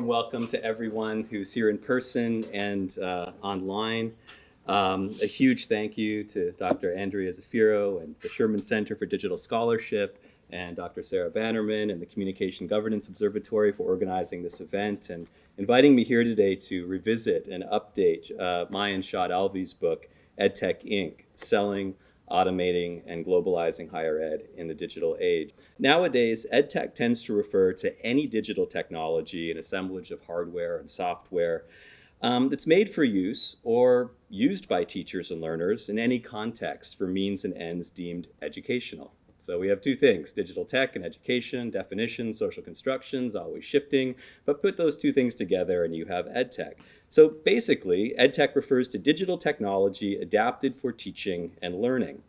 welcome to everyone who's here in person and online. A huge thank you to Dr. Andrea Zafiro and the Sherman Center for Digital Scholarship and Dr. Sarah Bannerman and the Communication Governance Observatory for organizing this event and inviting me here today to revisit and update Mayan Shad Alvi's book, EdTech Inc., Selling, Automating, and Globalizing Higher Ed in the Digital Age. Nowadays, EdTech tends to refer to any digital technology, an assemblage of hardware and software that's made for use or used by teachers and learners in any context for means and ends deemed educational. So we have two things, digital tech and education, definitions, social constructions, always shifting, but put those two things together and you have EdTech. So basically, EdTech refers to digital technology adapted for teaching and learning.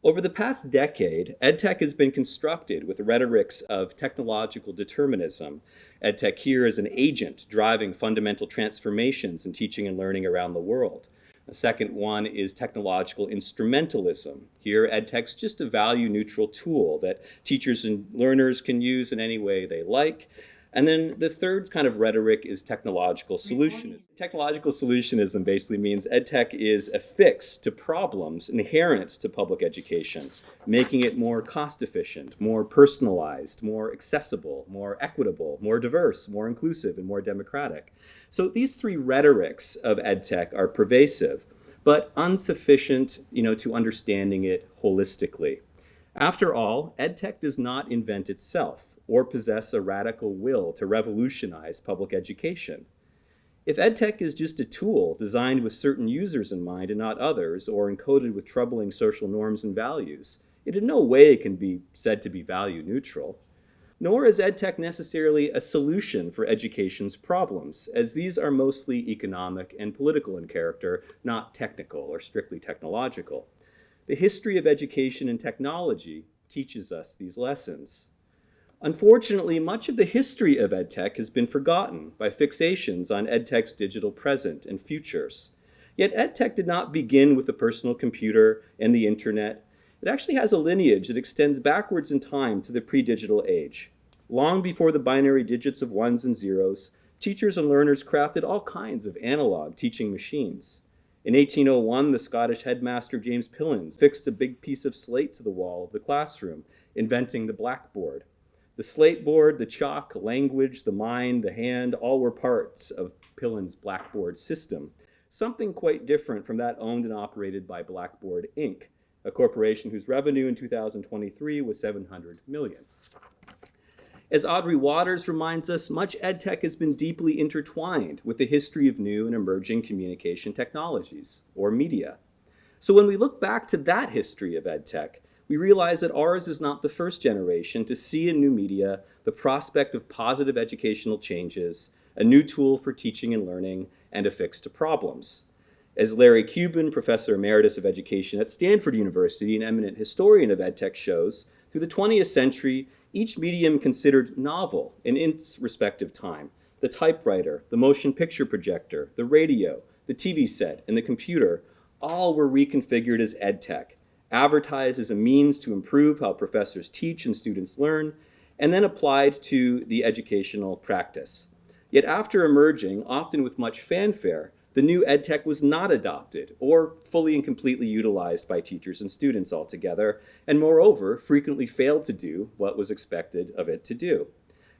Over the past decade, EdTech has been constructed with rhetorics of technological determinism. EdTech here is an agent driving fundamental transformations in teaching and learning around the world. The second one is technological instrumentalism. Here, EdTech's just a value-neutral tool that teachers and learners can use in any way they like. And then the third kind of rhetoric is technological solutionism. Technological solutionism basically means EdTech is a fix to problems inherent to public education, making it more cost-efficient, more personalized, more accessible, more equitable, more diverse, more inclusive, and more democratic. So these three rhetorics of EdTech are pervasive, but insufficient, to understanding it holistically. After all, EdTech does not invent itself or possess a radical will to revolutionize public education. If EdTech is just a tool designed with certain users in mind and not others, or encoded with troubling social norms and values, it in no way can be said to be value neutral. Nor is EdTech necessarily a solution for education's problems, as these are mostly economic and political in character, not technical or strictly technological. The history of education and technology teaches us these lessons. Unfortunately, much of the history of EdTech has been forgotten by fixations on EdTech's digital present and futures. Yet EdTech did not begin with the personal computer and the internet. It actually has a lineage that extends backwards in time to the pre-digital age. Long before the binary digits of ones and zeros, teachers and learners crafted all kinds of analog teaching machines. In 1801, the Scottish headmaster James Pillins fixed a big piece of slate to the wall of the classroom, inventing the blackboard. The slate board, the chalk, language, the mind, the hand, all were parts of Pillins' blackboard system, something quite different from that owned and operated by Blackboard Inc., a corporation whose revenue in 2023 was $700 million. As Audrey Waters reminds us, much EdTech has been deeply intertwined with the history of new and emerging communication technologies, or media. So when we look back to that history of EdTech, we realize that ours is not the first generation to see in new media the prospect of positive educational changes, a new tool for teaching and learning, and a fix to problems. As Larry Cuban, Professor Emeritus of Education at Stanford University and eminent historian of EdTech shows, through the 20th century, each medium considered novel in its respective time. The typewriter, the motion picture projector, the radio, the TV set, and the computer all were reconfigured as EdTech, advertised as a means to improve how professors teach and students learn, and then applied to the educational practice. Yet after emerging, often with much fanfare, the new EdTech was not adopted or fully and completely utilized by teachers and students altogether, and moreover, frequently failed to do what was expected of it to do.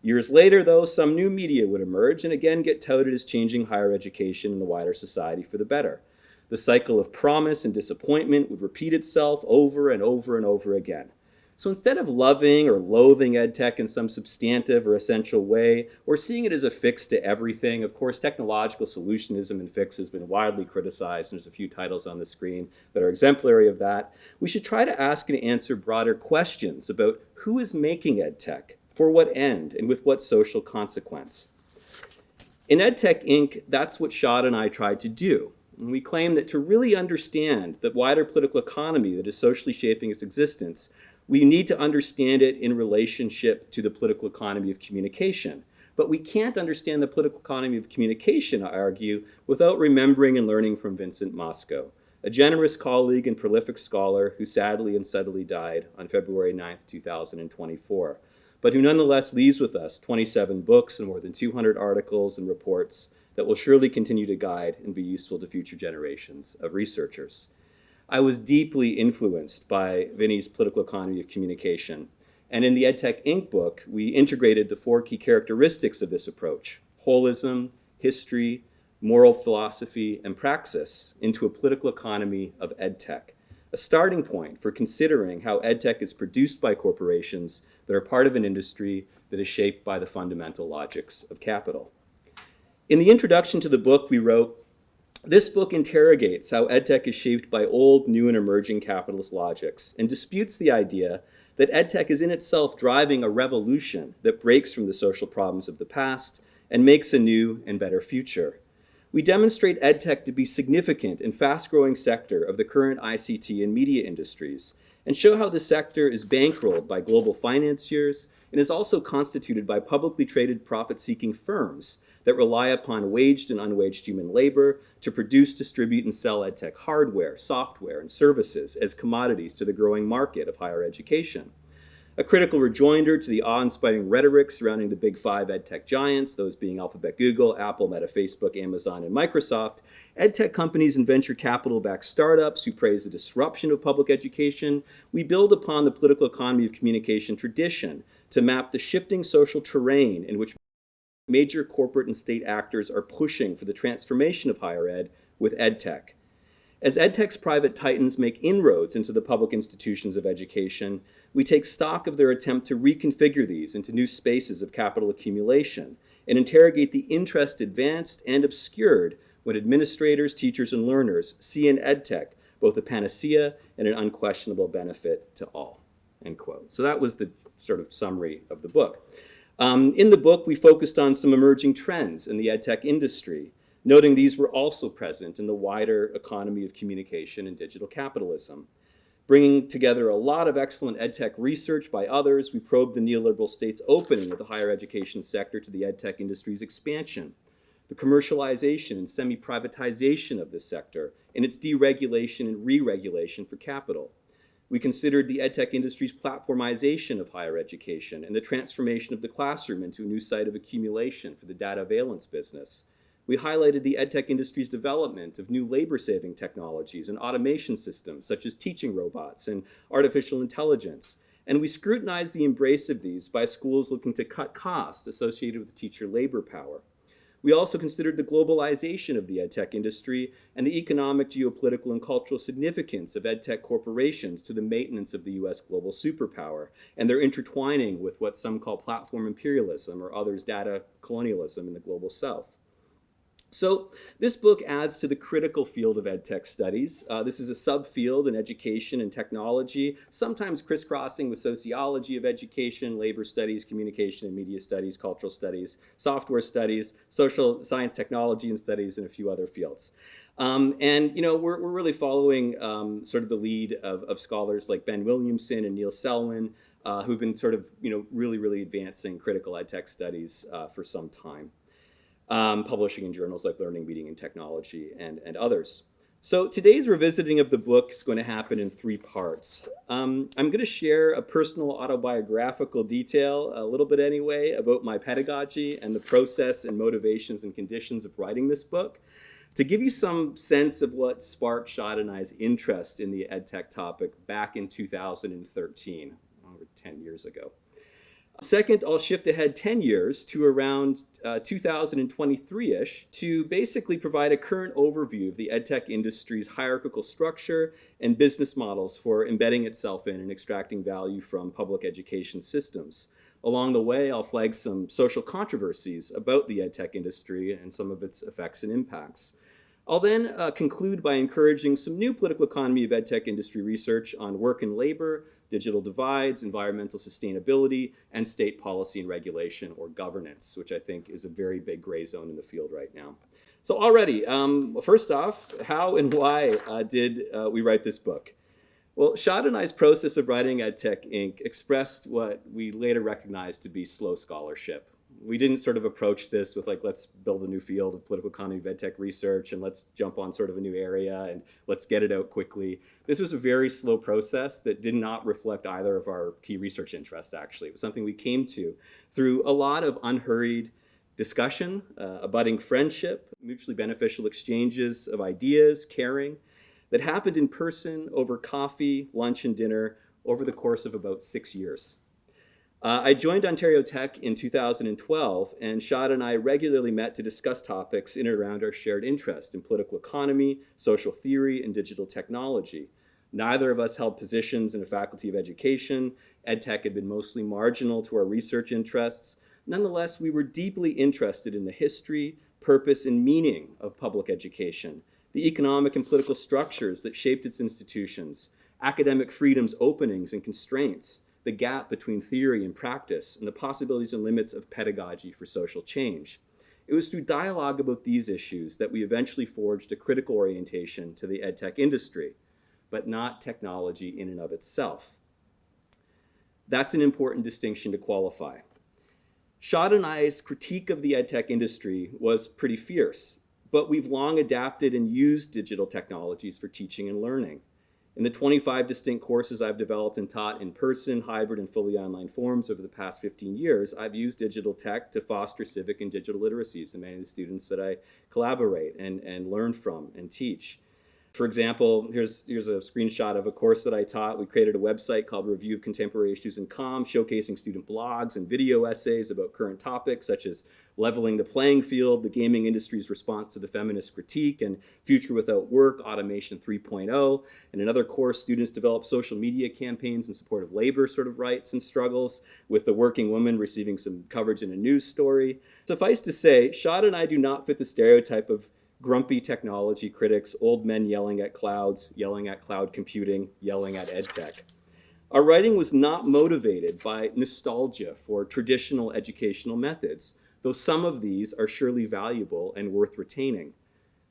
Years later, though, some new media would emerge and again get touted as changing higher education and the wider society for the better. The cycle of promise and disappointment would repeat itself over and over and over again. So instead of loving or loathing EdTech in some substantive or essential way, or seeing it as a fix to everything, of course, technological solutionism and fix has been widely criticized, and there's a few titles on the screen that are exemplary of that. We should try to ask and answer broader questions about who is making EdTech, for what end, and with what social consequence. In EdTech Inc., that's what Shad and I tried to do. And we claim that to really understand the wider political economy that is socially shaping its existence, we need to understand it in relationship to the political economy of communication. But we can't understand the political economy of communication, I argue, without remembering and learning from Vincent Mosco, a generous colleague and prolific scholar who sadly and subtly died on February 9th, 2024. but who nonetheless leaves with us 27 books and more than 200 articles and reports that will surely continue to guide and be useful to future generations of researchers. I was deeply influenced by Vinny's Political Economy of Communication, and in the EdTech Inc. book, we integrated the 4 key characteristics of this approach: holism, history, moral philosophy, and praxis into a political economy of EdTech, a starting point for considering how EdTech is produced by corporations that are part of an industry that is shaped by the fundamental logics of capital. In the introduction to the book, we wrote, "This book interrogates how EdTech is shaped by old, new, and emerging capitalist logics and disputes the idea that EdTech is in itself driving a revolution that breaks from the social problems of the past and makes a new and better future. We demonstrate EdTech to be significant and fast-growing sector of the current ICT and media industries, and show how the sector is bankrolled by global financiers and is also constituted by publicly traded profit-seeking firms that rely upon waged and unwaged human labor to produce, distribute, and sell EdTech hardware, software, and services as commodities to the growing market of higher education. A critical rejoinder to the awe-inspiring rhetoric surrounding the big 5 EdTech giants, those being Alphabet, Google, Apple, Meta, Facebook, Amazon, and Microsoft, EdTech companies and venture capital-backed startups who praise the disruption of public education. We build upon the political economy of communication tradition to map the shifting social terrain in which major corporate and state actors are pushing for the transformation of higher ed with EdTech. As EdTech's private titans make inroads into the public institutions of education, we take stock of their attempt to reconfigure these into new spaces of capital accumulation and interrogate the interest advanced and obscured when administrators, teachers, and learners see in EdTech both a panacea and an unquestionable benefit to all." End quote. So that was the sort of summary of the book. In the book, we focused on some emerging trends in the EdTech industry, noting these were also present in the wider economy of communication and digital capitalism. Bringing together a lot of excellent EdTech research by others, we probed the neoliberal state's opening of the higher education sector to the EdTech industry's expansion, the commercialization and semi-privatization of this sector, and its deregulation and re-regulation for capital. We considered the EdTech industry's platformization of higher education and the transformation of the classroom into a new site of accumulation for the data valence business. We highlighted the EdTech industry's development of new labor-saving technologies and automation systems, such as teaching robots and artificial intelligence. And we scrutinized the embrace of these by schools looking to cut costs associated with teacher labor power. We also considered the globalization of the EdTech industry and the economic, geopolitical, and cultural significance of EdTech corporations to the maintenance of the US global superpower and their intertwining with what some call platform imperialism or others data colonialism in the global south. So this book adds to the critical field of EdTech studies. This is a subfield in education and technology, sometimes crisscrossing with sociology of education, labor studies, communication and media studies, cultural studies, software studies, social science, technology and studies, and a few other fields. And we're really following sort of the lead of scholars like Ben Williamson and Neil Selwyn, who've been sort of really advancing critical EdTech studies for some time. Publishing in journals like Learning, Media, and Technology, and others. So today's revisiting of the book is going to happen in 3 parts. I'm going to share a personal autobiographical detail, a little bit anyway, about my pedagogy and the process and motivations and conditions of writing this book, to give you some sense of what sparked Shad and I's interest in the EdTech topic back in 2013, over 10 years ago. Second, I'll shift ahead 10 years to around 2023-ish to basically provide a current overview of the EdTech industry's hierarchical structure and business models for embedding itself in and extracting value from public education systems. Along the way, I'll flag some social controversies about the EdTech industry and some of its effects and impacts. I'll then conclude by encouraging some new political economy of EdTech industry research on work and labor, digital divides, environmental sustainability, and state policy and regulation or governance, which I think is a very big gray zone in the field right now. So already, first off, how and why did we write this book? Well, Shad and I's process of writing EdTech Inc. expressed what we later recognized to be slow scholarship. We didn't sort of approach this with like, let's build a new field of political economy of EdTech research and let's jump on sort of a new area and let's get it out quickly. This was a very slow process that did not reflect either of our key research interests, actually. It was something we came to through a lot of unhurried discussion, a budding friendship, mutually beneficial exchanges of ideas, caring, that happened in person over coffee, lunch, and dinner over the course of about 6 years. I joined Ontario Tech in 2012, and Shad and I regularly met to discuss topics in and around our shared interest in political economy, social theory, and digital technology. Neither of us held positions in the Faculty of Education. EdTech had been mostly marginal to our research interests. Nonetheless, we were deeply interested in the history, purpose, and meaning of public education, the economic and political structures that shaped its institutions, academic freedom's openings and constraints, the gap between theory and practice, and the possibilities and limits of pedagogy for social change. It was through dialogue about these issues that we eventually forged a critical orientation to the EdTech industry, but not technology in and of itself. That's an important distinction to qualify. Shad and I's critique of the EdTech industry was pretty fierce, but we've long adapted and used digital technologies for teaching and learning. In the 25 distinct courses I've developed and taught in person, hybrid, and fully online forms over the past 15 years, I've used digital tech to foster civic and digital literacies in many of the students that I collaborate and learn from and teach. For example, here's a screenshot of a course that I taught. We created a website called Review of Contemporary Issues in Comm, showcasing student blogs and video essays about current topics such as leveling the playing field, the gaming industry's response to the feminist critique, and future without work, automation 3.0. In another course, students developed social media campaigns in support of labor sort of rights and struggles, with the working woman receiving some coverage in a news story. Suffice to say, Shad and I do not fit the stereotype of grumpy technology critics, old men yelling at clouds, yelling at cloud computing, yelling at EdTech. Our writing was not motivated by nostalgia for traditional educational methods, though some of these are surely valuable and worth retaining.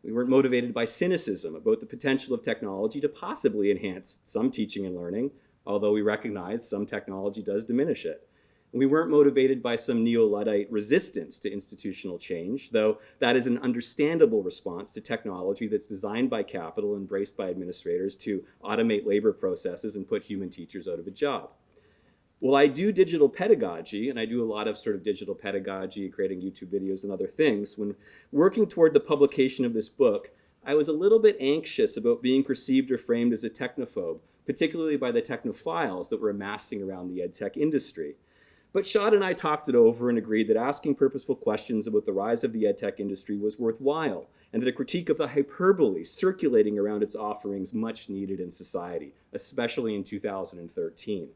We weren't motivated by cynicism about the potential of technology to possibly enhance some teaching and learning, although we recognize some technology does diminish it. We weren't motivated by some neo-Luddite resistance to institutional change, though that is an understandable response to technology that's designed by capital, embraced by administrators to automate labor processes and put human teachers out of a job. Well, I do digital pedagogy, and I do a lot of sort of digital pedagogy, creating YouTube videos and other things. When working toward the publication of this book, I was a little bit anxious about being perceived or framed as a technophobe, particularly by the technophiles that were amassing around the EdTech industry. But Shad and I talked it over and agreed that asking purposeful questions about the rise of the EdTech industry was worthwhile, and that a critique of the hyperbole circulating around its offerings much needed in society, especially in 2013.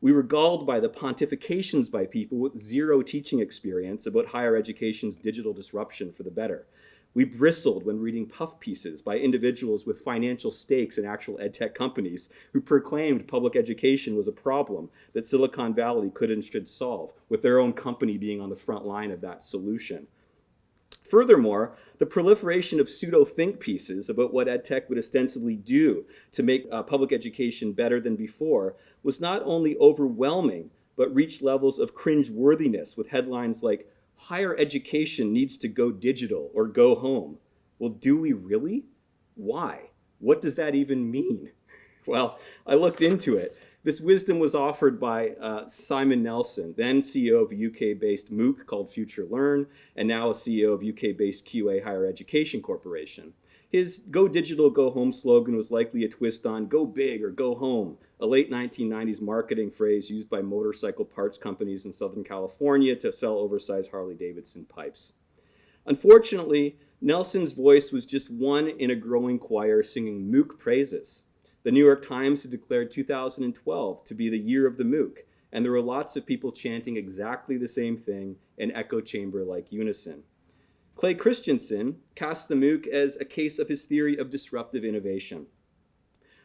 We were galled by the pontifications by people with zero teaching experience about higher education's digital disruption for the better. We bristled when reading puff pieces by individuals with financial stakes in actual EdTech companies who proclaimed public education was a problem that Silicon Valley could and should solve, with their own company being on the front line of that solution. Furthermore, the proliferation of pseudo-think pieces about what EdTech would ostensibly do to make public education better than before was not only overwhelming, but reached levels of cringeworthiness with headlines like, "Higher education needs to go digital or go home." Well, do we really? Why? What does that even mean? Well, I looked into it. This wisdom was offered by Simon Nelson, then CEO of a UK-based MOOC called Future Learn, and now a CEO of UK-based QA Higher Education Corporation. His "Go Digital, Go Home" slogan was likely a twist on "Go Big or Go Home," a late 1990s marketing phrase used by motorcycle parts companies in Southern California to sell oversized Harley-Davidson pipes. Unfortunately, Nelson's voice was just one in a growing choir singing MOOC praises. The New York Times had declared 2012 to be the year of the MOOC, and there were lots of people chanting exactly the same thing in echo chamber-like unison. Clay Christensen cast the MOOC as a case of his theory of disruptive innovation.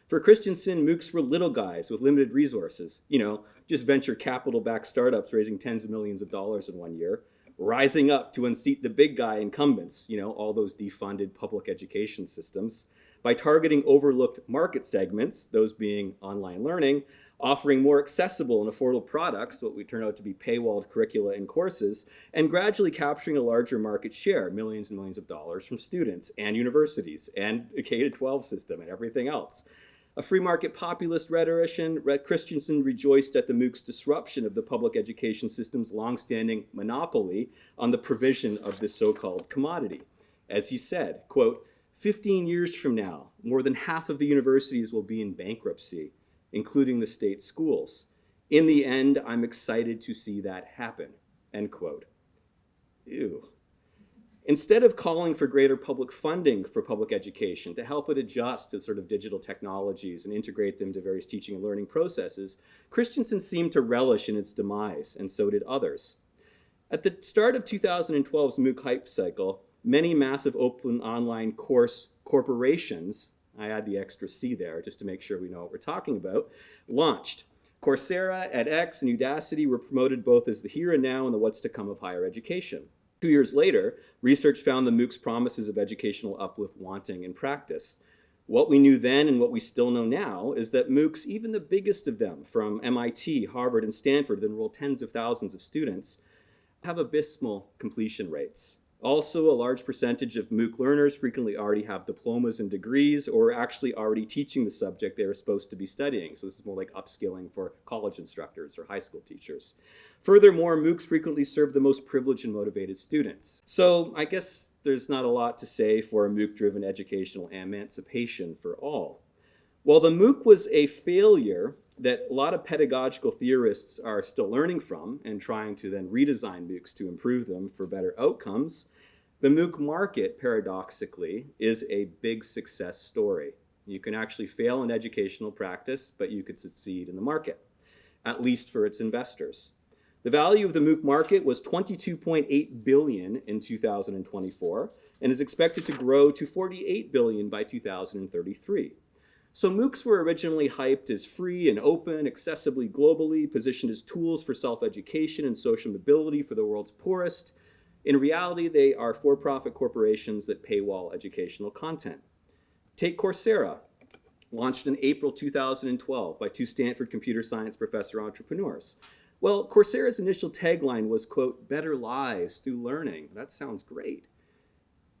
For Christensen, MOOCs were little guys with limited resources, just venture capital-backed startups raising tens of millions of dollars in 1 year, rising up to unseat the big guy incumbents, all those defunded public education systems, by targeting overlooked market segments, those being online learning, offering more accessible and affordable products, what would turn out to be paywalled curricula and courses, and gradually capturing a larger market share, millions and millions of dollars from students and universities and a K-12 system and everything else. A free market populist rhetorician, Christensen rejoiced at the MOOC's disruption of the public education system's longstanding monopoly on the provision of this so-called commodity. As he said, quote, 15 years from now, more than half of the universities will be in bankruptcy, including the state schools. In the end, I'm excited to see that happen, end quote. Ew. Instead of calling for greater public funding for public education to help it adjust to sort of digital technologies and integrate them to various teaching and learning processes, Christensen seemed to relish in its demise, and so did others. At the start of 2012's MOOC hype cycle, many massive open online course corporations, I add the extra C there just to make sure we know what we're talking about, launched. Coursera, edX, and Udacity were promoted both as the here and now and the what's to come of higher education. 2 years later, research found the MOOC's promises of educational uplift wanting in practice. What we knew then and what we still know now is that MOOCs, even the biggest of them, from MIT, Harvard, and Stanford, that enroll tens of thousands of students, have abysmal completion rates. Also, a large percentage of MOOC learners frequently already have diplomas and degrees or are actually already teaching the subject they are supposed to be studying. So this is more like upskilling for college instructors or high school teachers. Furthermore, MOOCs frequently serve the most privileged and motivated students. So I guess there's not a lot to say for a MOOC-driven educational emancipation for all. While the MOOC was a failure that a lot of pedagogical theorists are still learning from and trying to then redesign MOOCs to improve them for better outcomes, the MOOC market, paradoxically, is a big success story. You can actually fail in educational practice, but you could succeed in the market, at least for its investors. The value of the MOOC market was $22.8 billion in 2024 and is expected to grow to $48 billion by 2033. So MOOCs were originally hyped as free and open, accessibly globally, positioned as tools for self-education and social mobility for the world's poorest. In reality, they are for-profit corporations that paywall educational content. Take Coursera, launched in April 2012 by two Stanford computer science professor entrepreneurs. Well, Coursera's initial tagline was, quote, better lives through learning. That sounds great.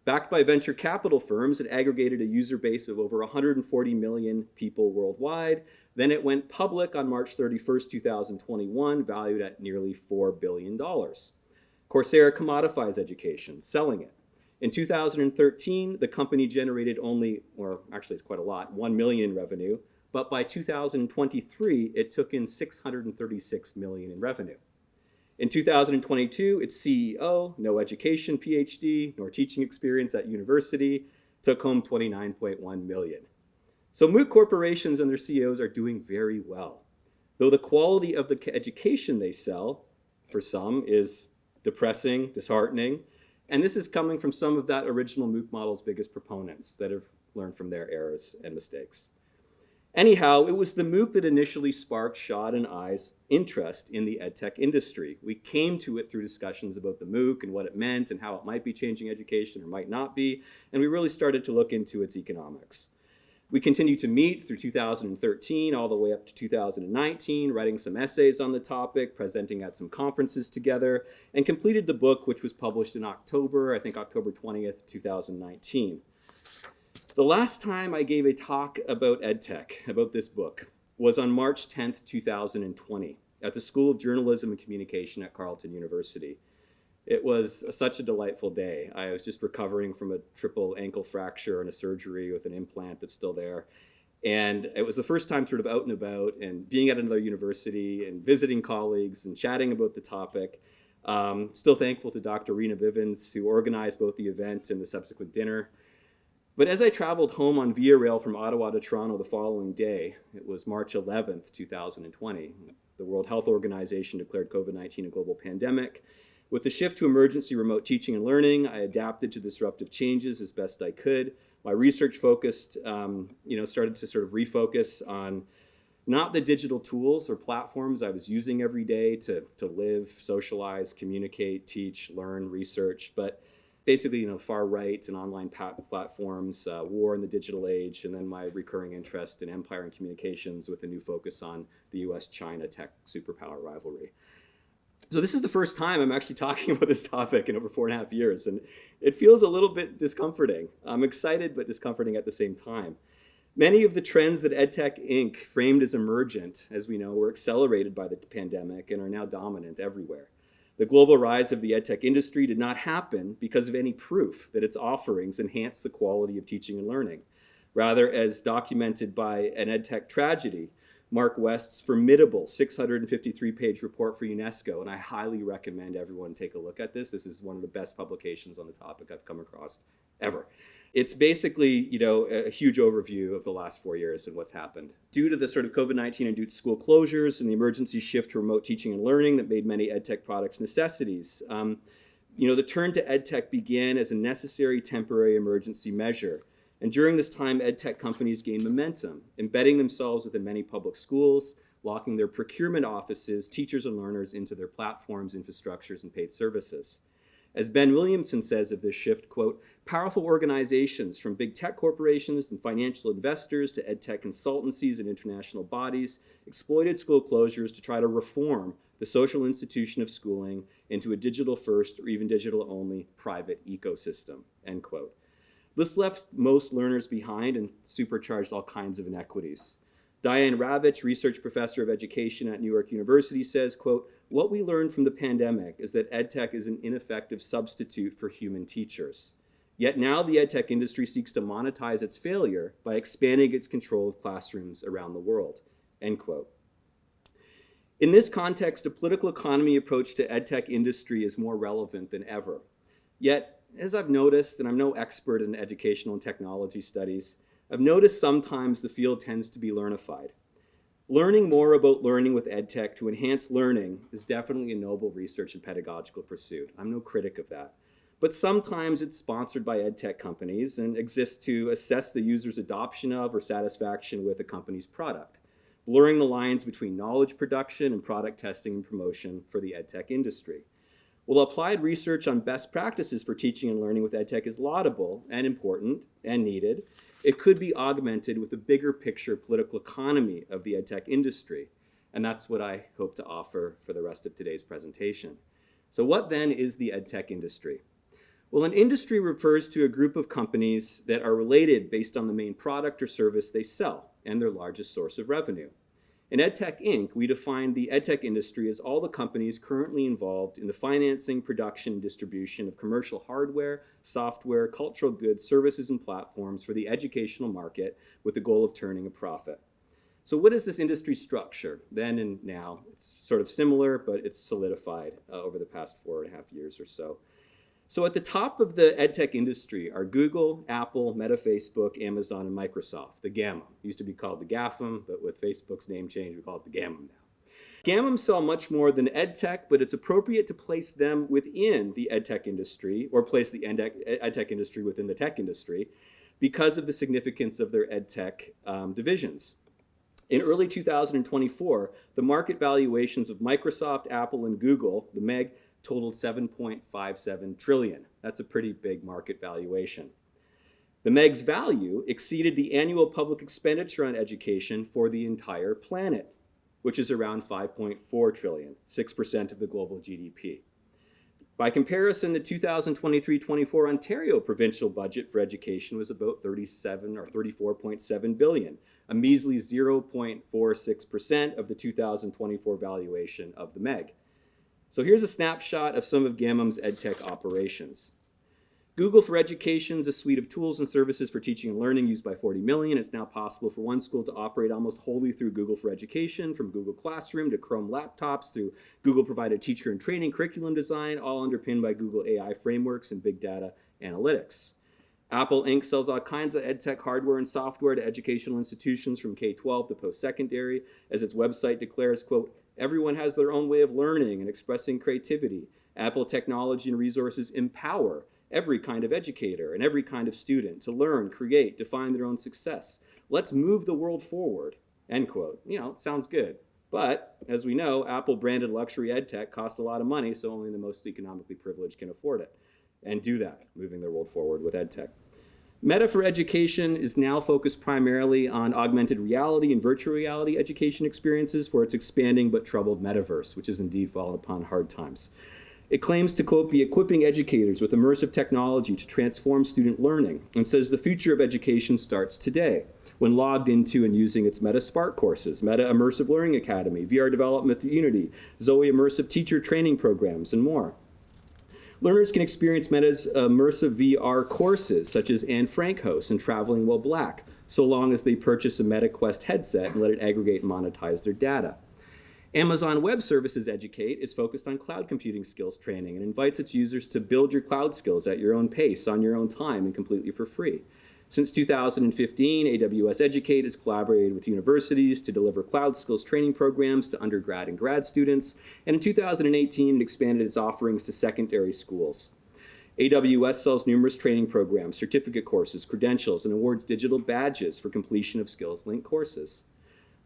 Backed by venture capital firms, it aggregated a user base of over 140 million people worldwide. Then it went public on March 31st, 2021, valued at nearly $4 billion. Coursera commodifies education, selling it. In 2013, the company generated only, or actually it's quite a lot, 1 million in revenue, but by 2023, it took in 636 million in revenue. In 2022, its CEO, no education PhD, nor teaching experience at university, took home 29.1 million. So MOOC corporations and their CEOs are doing very well, though the quality of the education they sell, for some, is depressing, disheartening, and this is coming from some of that original MOOC model's biggest proponents that have learned from their errors and mistakes. Anyhow, it was the MOOC that initially sparked Shad and I's interest in the EdTech industry. We came to it through discussions about the MOOC and what it meant and how it might be changing education or might not be, and we really started to look into its economics. We continued to meet through 2013 all the way up to 2019, writing some essays on the topic, presenting at some conferences together, and completed the book, which was published in October, I think October 20th, 2019. The last time I gave a talk about EdTech, about this book, was on March 10th, 2020, at the School of Journalism and Communication at Carleton University. It was such a delightful day. I was just recovering from a triple ankle fracture and a surgery with an implant that's still there. And it was the first time sort of out and about and being at another university and visiting colleagues and chatting about the topic. Still thankful to Dr. Rena Bivens, who organized both the event and the subsequent dinner. But as I traveled home on Via Rail from Ottawa to Toronto the following day, it was March 11th, 2020, the World Health Organization declared COVID-19 a global pandemic. With the shift to emergency remote teaching and learning, I adapted to disruptive changes as best I could. My research focused, started to sort of refocus on not the digital tools or platforms I was using every day to live, socialize, communicate, teach, learn, research, but basically, far right and online platforms, war in the digital age, and then my recurring interest in empire and communications with a new focus on the US-China tech superpower rivalry. So this is the first time I'm actually talking about this topic in over 4.5 years, and it feels a little bit discomforting. I'm excited, but discomforting at the same time. Many of the trends that EdTech Inc. framed as emergent, as we know, were accelerated by the pandemic and are now dominant everywhere. The global rise of the EdTech industry did not happen because of any proof that its offerings enhance the quality of teaching and learning. Rather, as documented by an EdTech tragedy, Mark West's formidable 653-page report for UNESCO, and I highly recommend everyone take a look at this. This is one of the best publications on the topic I've come across ever. It's basically, a huge overview of the last 4 years and what's happened. Due to the sort of COVID-19 induced school closures and the emergency shift to remote teaching and learning that made many EdTech products necessities, the turn to EdTech began as a necessary temporary emergency measure. And during this time, EdTech companies gained momentum, embedding themselves within many public schools, locking their procurement offices, teachers and learners into their platforms, infrastructures, and paid services. As Ben Williamson says of this shift, quote, powerful organizations from big tech corporations and financial investors to EdTech consultancies and international bodies exploited school closures to try to reform the social institution of schooling into a digital-first or even digital-only private ecosystem, end quote. This left most learners behind and supercharged all kinds of inequities. Diane Ravitch, research professor of education at New York University, says, quote, what we learned from the pandemic is that EdTech is an ineffective substitute for human teachers. Yet now the EdTech industry seeks to monetize its failure by expanding its control of classrooms around the world, end quote. In this context, a political economy approach to EdTech industry is more relevant than ever. Yet, as I've noticed, and I'm no expert in educational and technology studies, I've noticed sometimes the field tends to be learnified. Learning more about learning with EdTech to enhance learning is definitely a noble research and pedagogical pursuit. I'm no critic of that. But sometimes it's sponsored by EdTech companies and exists to assess the user's adoption of or satisfaction with a company's product, blurring the lines between knowledge production and product testing and promotion for the EdTech industry. While applied research on best practices for teaching and learning with EdTech is laudable and important and needed, it could be augmented with a bigger picture political economy of the EdTech industry. And that's what I hope to offer for the rest of today's presentation. So what then is the EdTech industry? Well, an industry refers to a group of companies that are related based on the main product or service they sell and their largest source of revenue. In EdTech Inc., we define the EdTech industry as all the companies currently involved in the financing, production, and distribution of commercial hardware, software, cultural goods, services, and platforms for the educational market with the goal of turning a profit. So what is this industry structure then and now? It's sort of similar, but it's solidified over the past 4.5 years or so. So at the top of the EdTech industry are Google, Apple, Meta, Facebook, Amazon, and Microsoft, the GAMM. It used to be called the GAFM, but with Facebook's name change, we call it the GAMM now. GAMM sell much more than EdTech, but it's appropriate to place them within the EdTech industry, or place the EdTech industry within the tech industry, because of the significance of their EdTech divisions. In early 2024, the market valuations of Microsoft, Apple, and Google, the MEG, totaled $7.57 trillion. That's a pretty big market valuation. The MEG's value exceeded the annual public expenditure on education for the entire planet, which is around $5.4 trillion, 6% of the global GDP. By comparison, the 2023-24 Ontario provincial budget for education was about 37 or 34.7 billion, a measly 0.46% of the 2024 valuation of the MEG. So here's a snapshot of some of GAMM's EdTech operations. Google for Education is a suite of tools and services for teaching and learning used by 40 million. It's now possible for one school to operate almost wholly through Google for Education, from Google Classroom to Chrome laptops, through Google-provided teacher and training curriculum design, all underpinned by Google AI frameworks and big data analytics. Apple Inc. sells all kinds of EdTech hardware and software to educational institutions from K-12 to post-secondary. As its website declares, quote, everyone has their own way of learning and expressing creativity. Apple technology and resources empower every kind of educator and every kind of student to learn, create, define their own success. Let's move the world forward, end quote. It sounds good. But as we know, Apple branded luxury EdTech costs a lot of money, so only the most economically privileged can afford it. and do that, moving their world forward with EdTech. Meta for Education is now focused primarily on augmented reality and virtual reality education experiences for its expanding but troubled metaverse, which has indeed fallen upon hard times. It claims to, quote, be equipping educators with immersive technology to transform student learning, and says the future of education starts today when logged into and using its Meta Spark courses, Meta Immersive Learning Academy, VR Development with Unity, Zoe Immersive Teacher Training Programs, and more. Learners can experience Meta's immersive VR courses, such as Anne Frank hosts and Traveling While Black, so long as they purchase a Meta Quest headset and let it aggregate and monetize their data. Amazon Web Services Educate is focused on cloud computing skills training and invites its users to build your cloud skills at your own pace, on your own time, and completely for free. Since 2015, AWS Educate has collaborated with universities to deliver cloud skills training programs to undergrad and grad students, and in 2018, it expanded its offerings to secondary schools. AWS sells numerous training programs, certificate courses, credentials, and awards digital badges for completion of skills-linked courses.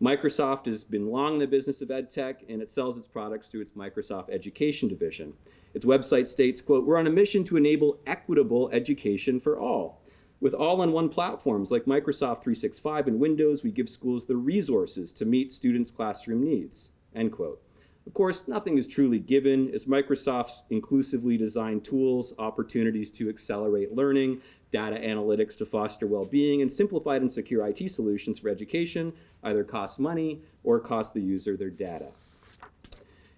Microsoft has been long in the business of EdTech, and it sells its products through its Microsoft Education division. Its website states, quote, "We're on a mission to enable equitable education for all. With all-in-one platforms like Microsoft 365 and Windows, we give schools the resources to meet students' classroom needs," end quote. Of course, nothing is truly given, as Microsoft's inclusively designed tools, opportunities to accelerate learning, data analytics to foster well-being, and simplified and secure IT solutions for education either cost money or cost the user their data.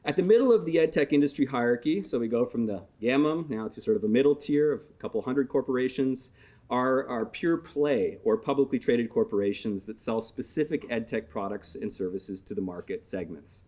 At the middle of the EdTech industry hierarchy, so we go from the gamma now to sort of a middle tier of a couple hundred corporations, are pure play or publicly traded corporations that sell specific EdTech products and services to the market segments.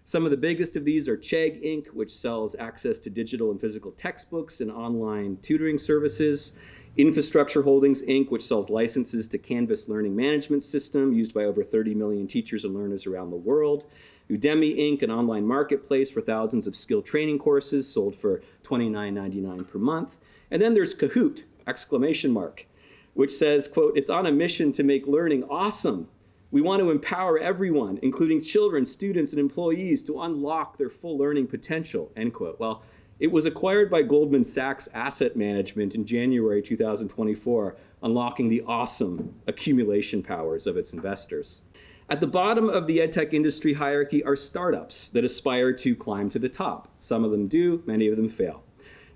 Some of the biggest of these are Chegg Inc., which sells access to digital and physical textbooks and online tutoring services. Infrastructure Holdings Inc., which sells licenses to Canvas Learning Management System used by over 30 million teachers and learners around the world. Udemy Inc., an online marketplace for thousands of skill training courses sold for $29.99 per month. And then there's Kahoot! Exclamation mark, which says, quote, "It's on a mission to make learning awesome. We want to empower everyone, including children, students, and employees, to unlock their full learning potential," end quote. Well, it was acquired by Goldman Sachs Asset Management in January 2024, unlocking the awesome accumulation powers of its investors. At the bottom of the EdTech industry hierarchy are startups that aspire to climb to the top. Some of them do, many of them fail.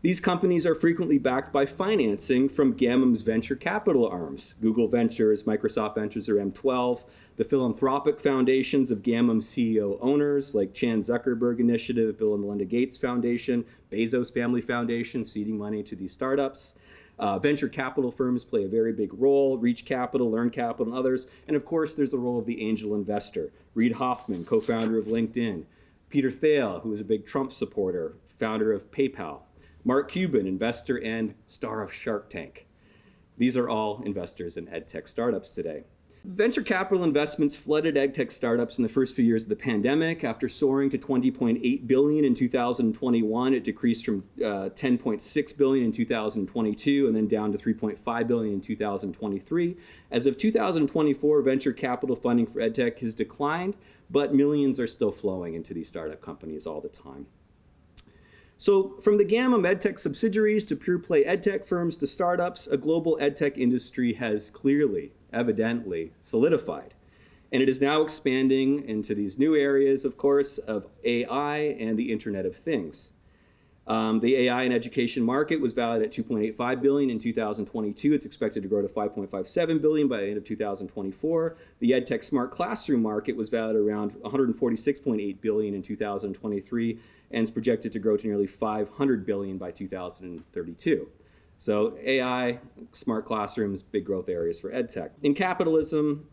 These companies are frequently backed by financing from Gammon's venture capital arms. Google Ventures, Microsoft Ventures, or M12, the philanthropic foundations of Gammon's CEO owners like Chan Zuckerberg Initiative, Bill and Melinda Gates Foundation, Bezos Family Foundation, seeding money to these startups. Venture capital firms play a very big role, Reach Capital, Learn Capital, and others. And of course, there's the role of the angel investor. Reid Hoffman, co-founder of LinkedIn. Peter Thiel, who is a big Trump supporter, founder of PayPal. Mark Cuban, investor and star of Shark Tank. These are all investors in EdTech startups today. Venture capital investments flooded EdTech startups in the first few years of the pandemic. After soaring to $20.8 billion in 2021, it decreased from $10.6 billion in 2022 and then down to $3.5 billion in 2023. As of 2024, venture capital funding for EdTech has declined, but millions are still flowing into these startup companies all the time. So from the gamma of EdTech subsidiaries to pure play EdTech firms to startups, a global EdTech industry has clearly, evidently solidified. And it is now expanding into these new areas, of course, of AI and the Internet of Things. The AI and education market was valued at $2.85 billion in 2022. It's expected to grow to $5.57 billion by the end of 2024. The EdTech smart classroom market was valued around $146.8 billion in 2023 and is projected to grow to nearly $500 billion by 2032. So AI, smart classrooms, big growth areas for EdTech. In capitalism,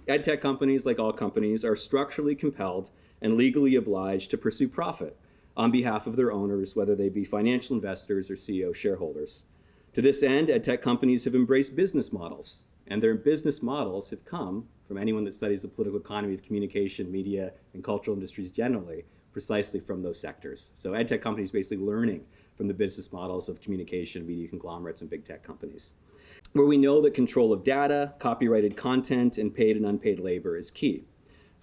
EdTech companies, like all companies, are structurally compelled and legally obliged to pursue profit on behalf of their owners, whether they be financial investors or CEO shareholders. To this end, EdTech companies have embraced business models, and their business models have come from anyone that studies the political economy of communication, media, and cultural industries generally, precisely from those sectors. So EdTech companies basically learning from the business models of communication, media conglomerates, and big tech companies, where we know that control of data, copyrighted content, and paid and unpaid labor is key.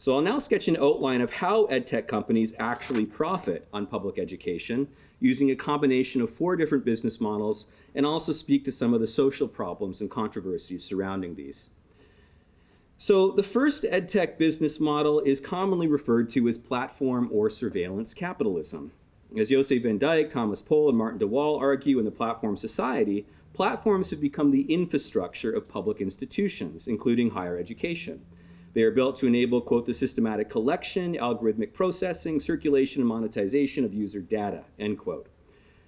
So I'll now sketch an outline of how EdTech companies actually profit on public education using a combination of 4 different business models, and also speak to some of the social problems and controversies surrounding these. So the first EdTech business model is commonly referred to as platform or surveillance capitalism. As José van Dijk, Thomas Pohl, and Martin de Waal argue in The Platform Society, platforms have become the infrastructure of public institutions, including higher education. They are built to enable, quote, the systematic collection, algorithmic processing, circulation, and monetization of user data, end quote.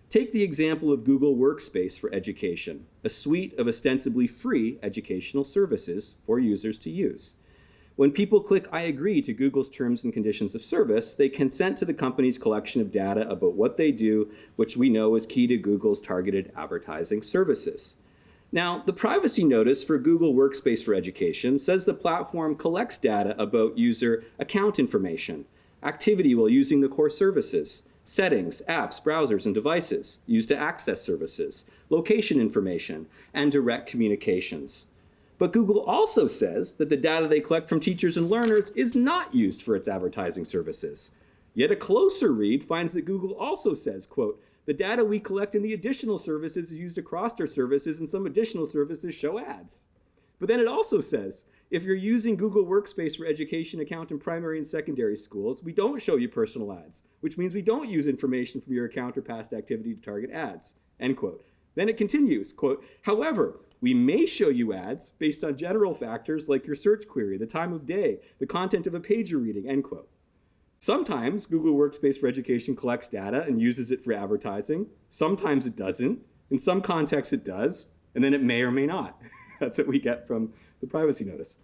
Take the example of Google Workspace for Education, a suite of ostensibly free educational services for users to use. When people click I agree to Google's terms and conditions of service, they consent to the company's collection of data about what they do, which we know is key to Google's targeted advertising services. Now, the privacy notice for Google Workspace for Education says the platform collects data about user account information, activity while using the core services, settings, apps, browsers, and devices used to access services, location information, and direct communications. But Google also says that the data they collect from teachers and learners is not used for its advertising services. Yet a closer read finds that Google also says, quote, the data we collect in the additional services is used across our services, and some additional services show ads. But then it also says, if you're using Google Workspace for Education account in primary and secondary schools, we don't show you personal ads, which means we don't use information from your account or past activity to target ads, end quote. Then it continues, quote, however, we may show you ads based on general factors like your search query, the time of day, the content of a page you're reading, end quote. Sometimes Google Workspace for Education collects data and uses it for advertising. Sometimes it doesn't. In some contexts it does, and then it may or may not. That's what we get from the privacy notice.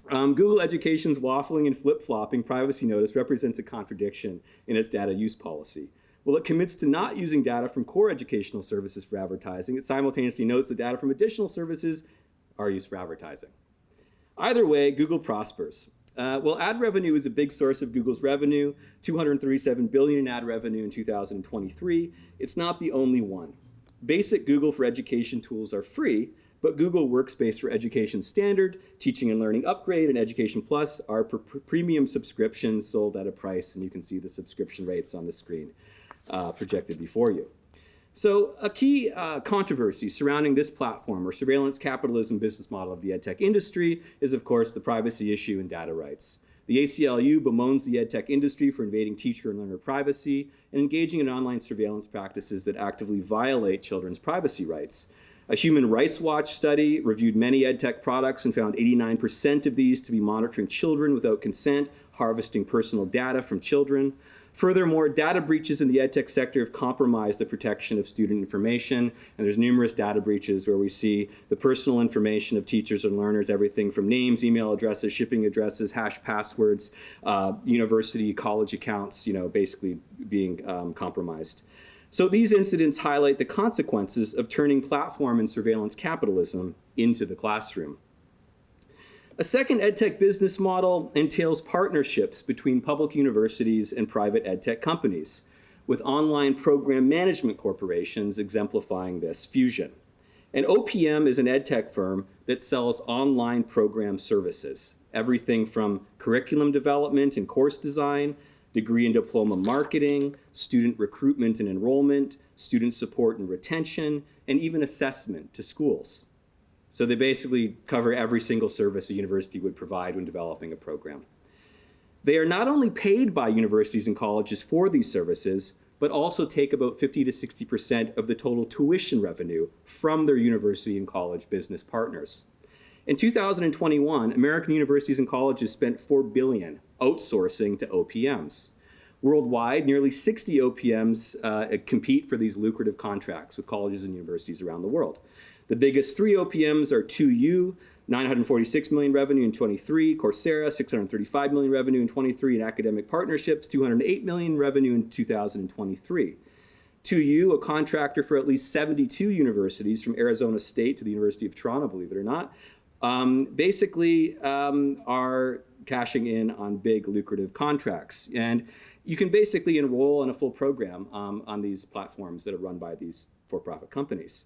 Google Education's waffling and flip-flopping privacy notice represents a contradiction in its data use policy. While it commits to not using data from core educational services for advertising, it simultaneously notes that data from additional services are used for advertising. Either way, Google prospers. Well, ad revenue is a big source of Google's revenue, $237 billion in ad revenue in 2023. It's not the only one. Basic Google for Education tools are free, but Google Workspace for Education Standard, Teaching and Learning Upgrade, and Education Plus are premium subscriptions sold at a price, and you can see the subscription rates on the screen projected before you. So a key controversy surrounding this platform or surveillance capitalism business model of the EdTech industry is, of course, the privacy issue and data rights. The ACLU bemoans the EdTech industry for invading teacher and learner privacy and engaging in online surveillance practices that actively violate children's privacy rights. A Human Rights Watch study reviewed many EdTech products and found 89% of these to be monitoring children without consent, harvesting personal data from children. Furthermore, data breaches in the EdTech sector have compromised the protection of student information, and there's numerous data breaches where we see the personal information of teachers and learners, everything from names, email addresses, shipping addresses, hash passwords, university, college accounts, basically being compromised. So these incidents highlight the consequences of turning platform and surveillance capitalism into the classroom. A second EdTech business model entails partnerships between public universities and private EdTech companies, with online program management corporations exemplifying this fusion. And OPM is an EdTech firm that sells online program services, everything from curriculum development and course design, degree and diploma marketing, student recruitment and enrollment, student support and retention, and even assessment to schools. So they basically cover every single service a university would provide when developing a program. They are not only paid by universities and colleges for these services, but also take about 50 to 60% of the total tuition revenue from their university and college business partners. In 2021, American universities and colleges spent $4 billion outsourcing to OPMs. Worldwide, nearly 60 OPMs compete for these lucrative contracts with colleges and universities around the world. The biggest 3 OPMs are 2U, $946 million revenue in 23, Coursera, $635 million revenue in 23, and academic partnerships, $208 million revenue in 2023. 2U, a contractor for at least 72 universities from Arizona State to the University of Toronto, believe it or not, are cashing in on big lucrative contracts. And you can basically enroll in a full program on these platforms that are run by these for-profit companies.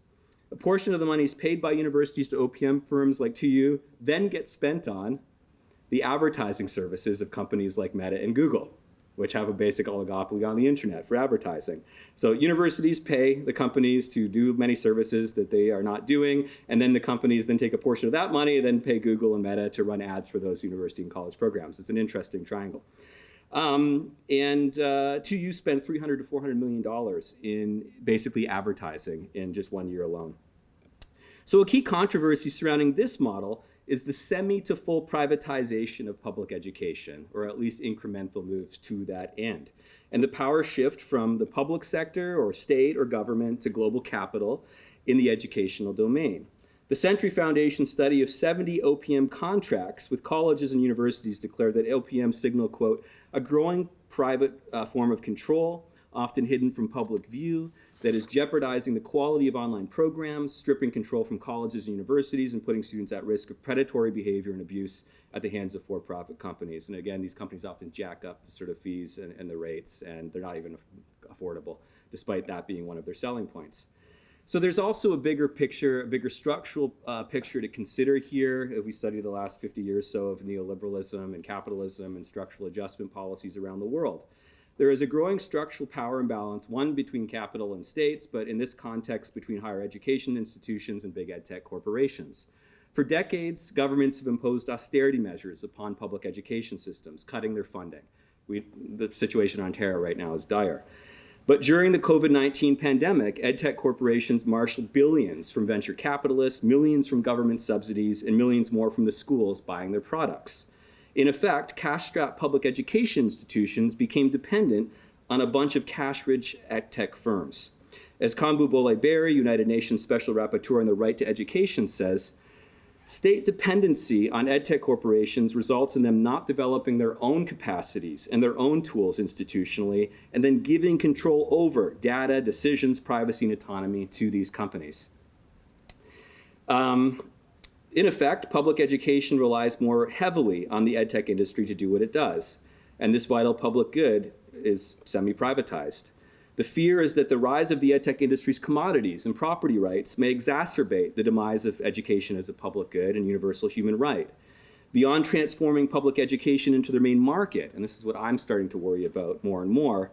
A portion of the money is paid by universities to OPM firms like 2U, then gets spent on the advertising services of companies like Meta and Google, which have a basic oligopoly on the internet for advertising. So universities pay the companies to do many services that they are not doing, and then the companies then take a portion of that money, then pay Google and Meta to run ads for those university and college programs. It's an interesting triangle. 2U spent $300 to $400 million in basically advertising in just 1 year alone. So a key controversy surrounding this model is the semi to full privatization of public education, or at least incremental moves to that end, and the power shift from the public sector or state or government to global capital in the educational domain. The Century Foundation study of 70 OPM contracts with colleges and universities declared that OPM signal, quote, a growing private form of control, often hidden from public view, that is jeopardizing the quality of online programs, stripping control from colleges and universities, and putting students at risk of predatory behavior and abuse at the hands of for-profit companies. And again, these companies often jack up the sort of fees and the rates, and they're not even affordable, despite that being one of their selling points. So there's also a bigger picture, a bigger structural picture to consider here if we study the last 50 years or so of neoliberalism and capitalism and structural adjustment policies around the world. There is a growing structural power imbalance, one between capital and states, but in this context between higher education institutions and big EdTech corporations. For decades, governments have imposed austerity measures upon public education systems, cutting their funding. The situation in Ontario right now is dire. But during the COVID-19 pandemic, EdTech corporations marshaled billions from venture capitalists, millions from government subsidies, and millions more from the schools buying their products. In effect, cash-strapped public education institutions became dependent on a bunch of cash-rich EdTech firms. As Kambu Bole-Berry, United Nations Special Rapporteur on the Right to Education, says, state dependency on EdTech corporations results in them not developing their own capacities and their own tools institutionally, and then giving control over data, decisions, privacy, and autonomy to these companies. In effect, public education relies more heavily on the EdTech industry to do what it does, and this vital public good is semi-privatized. The fear is that the rise of the EdTech industry's commodities and property rights may exacerbate the demise of education as a public good and universal human right. Beyond transforming public education into their main market, and this is what I'm starting to worry about more and more,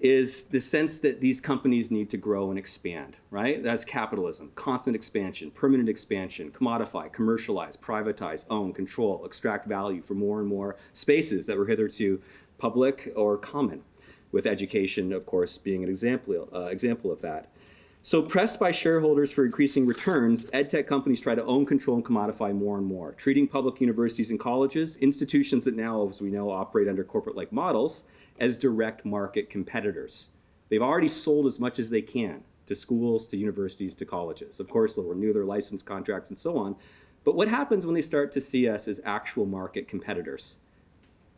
is the sense that these companies need to grow and expand, right? That's capitalism, constant expansion, permanent expansion, commodify, commercialize, privatize, own, control, extract value for more and more spaces that were hitherto public or common, with education, of course, being an example of that. So pressed by shareholders for increasing returns, EdTech companies try to own, control, and commodify more and more, treating public universities and colleges, institutions that now, as we know, operate under corporate-like models, as direct market competitors. They've already sold as much as they can to schools, to universities, to colleges. Of course, they'll renew their license contracts and so on. But what happens when they start to see us as actual market competitors?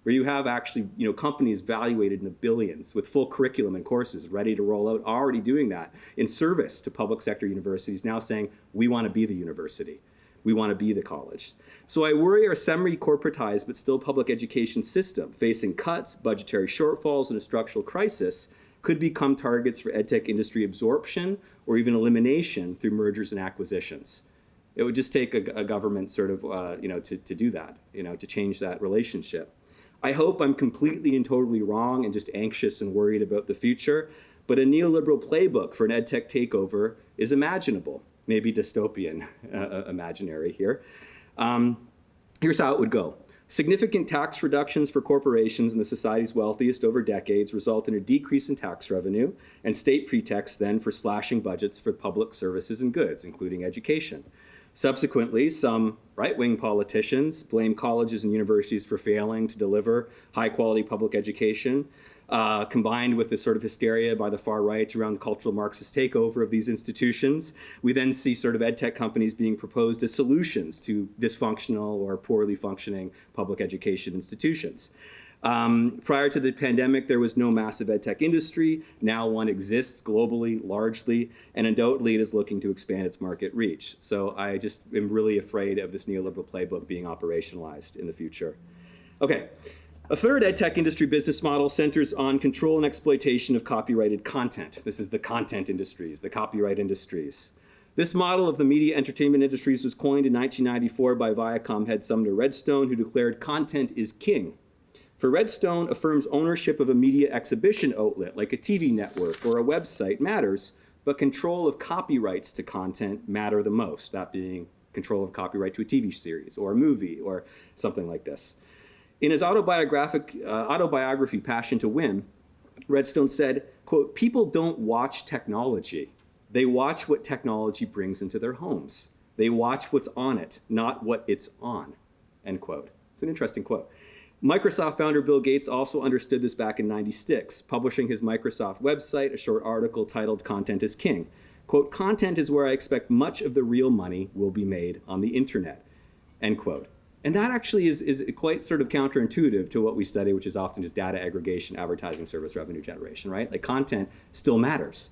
Where you have actually, companies valuated in the billions with full curriculum and courses ready to roll out, already doing that in service to public sector universities, now saying, we want to be the university. We want to be the college. So I worry our semi-corporatized but still public education system, facing cuts, budgetary shortfalls, and a structural crisis, could become targets for EdTech industry absorption or even elimination through mergers and acquisitions. It would just take a government sort of, to do that, to change that relationship. I hope I'm completely and totally wrong and just anxious and worried about the future, but a neoliberal playbook for an EdTech takeover is imaginable, maybe dystopian imaginary here. Here's how it would go. Significant tax reductions for corporations and the society's wealthiest over decades result in a decrease in tax revenue and state pretexts then for slashing budgets for public services and goods, including education. Subsequently, some right-wing politicians blame colleges and universities for failing to deliver high-quality public education, combined with this sort of hysteria by the far right around the cultural Marxist takeover of these institutions. We then see sort of EdTech companies being proposed as solutions to dysfunctional or poorly functioning public education institutions. Prior to the pandemic, there was no massive EdTech industry. Now one exists globally, largely, and undoubtedly it is looking to expand its market reach. So I just am really afraid of this neoliberal playbook being operationalized in the future. Okay, a third EdTech industry business model centers on control and exploitation of copyrighted content. This is the content industries, the copyright industries. This model of the media entertainment industries was coined in 1994 by Viacom head Sumner Redstone, who declared content is king. For Redstone, a firm's ownership of a media exhibition outlet, like a TV network or a website, matters, but control of copyrights to content matter the most, that being control of copyright to a TV series or a movie or something like this. In his autobiography, Passion to Win, Redstone said, quote, "People don't watch technology. They watch what technology brings into their homes. They watch what's on it, not what it's on," end quote. It's an interesting quote. Microsoft founder Bill Gates also understood this back in '96, publishing his Microsoft website, a short article titled "Content is King." Quote, "Content is where I expect much of the real money will be made on the internet," end quote. And that actually is quite sort of counterintuitive to what we study, which is often just data aggregation, advertising service revenue generation, right? Like content still matters.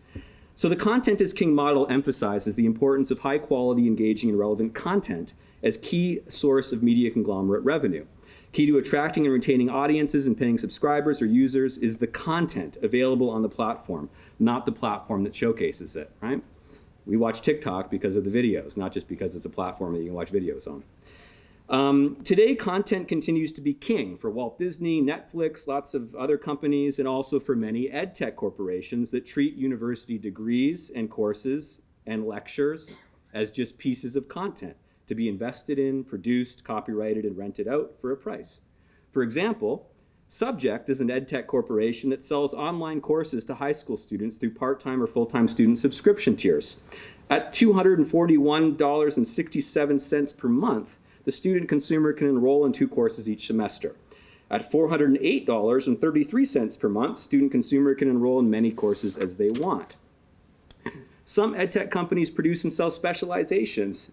So the content is king model emphasizes the importance of high quality, engaging, and relevant content as key source of media conglomerate revenue. Key to attracting and retaining audiences and paying subscribers or users is the content available on the platform, not the platform that showcases it, right? We watch TikTok because of the videos, not just because it's a platform that you can watch videos on. Today, content continues to be king for Walt Disney, Netflix, lots of other companies, and also for many EdTech corporations that treat university degrees and courses and lectures as just pieces of content to be invested in, produced, copyrighted, and rented out for a price. For example, Subject is an EdTech corporation that sells online courses to high school students through part-time or full-time student subscription tiers. At $241.67 per month, the student consumer can enroll in 2 courses each semester. At $408.33 per month, student consumer can enroll in many courses as they want. Some EdTech companies produce and sell specializations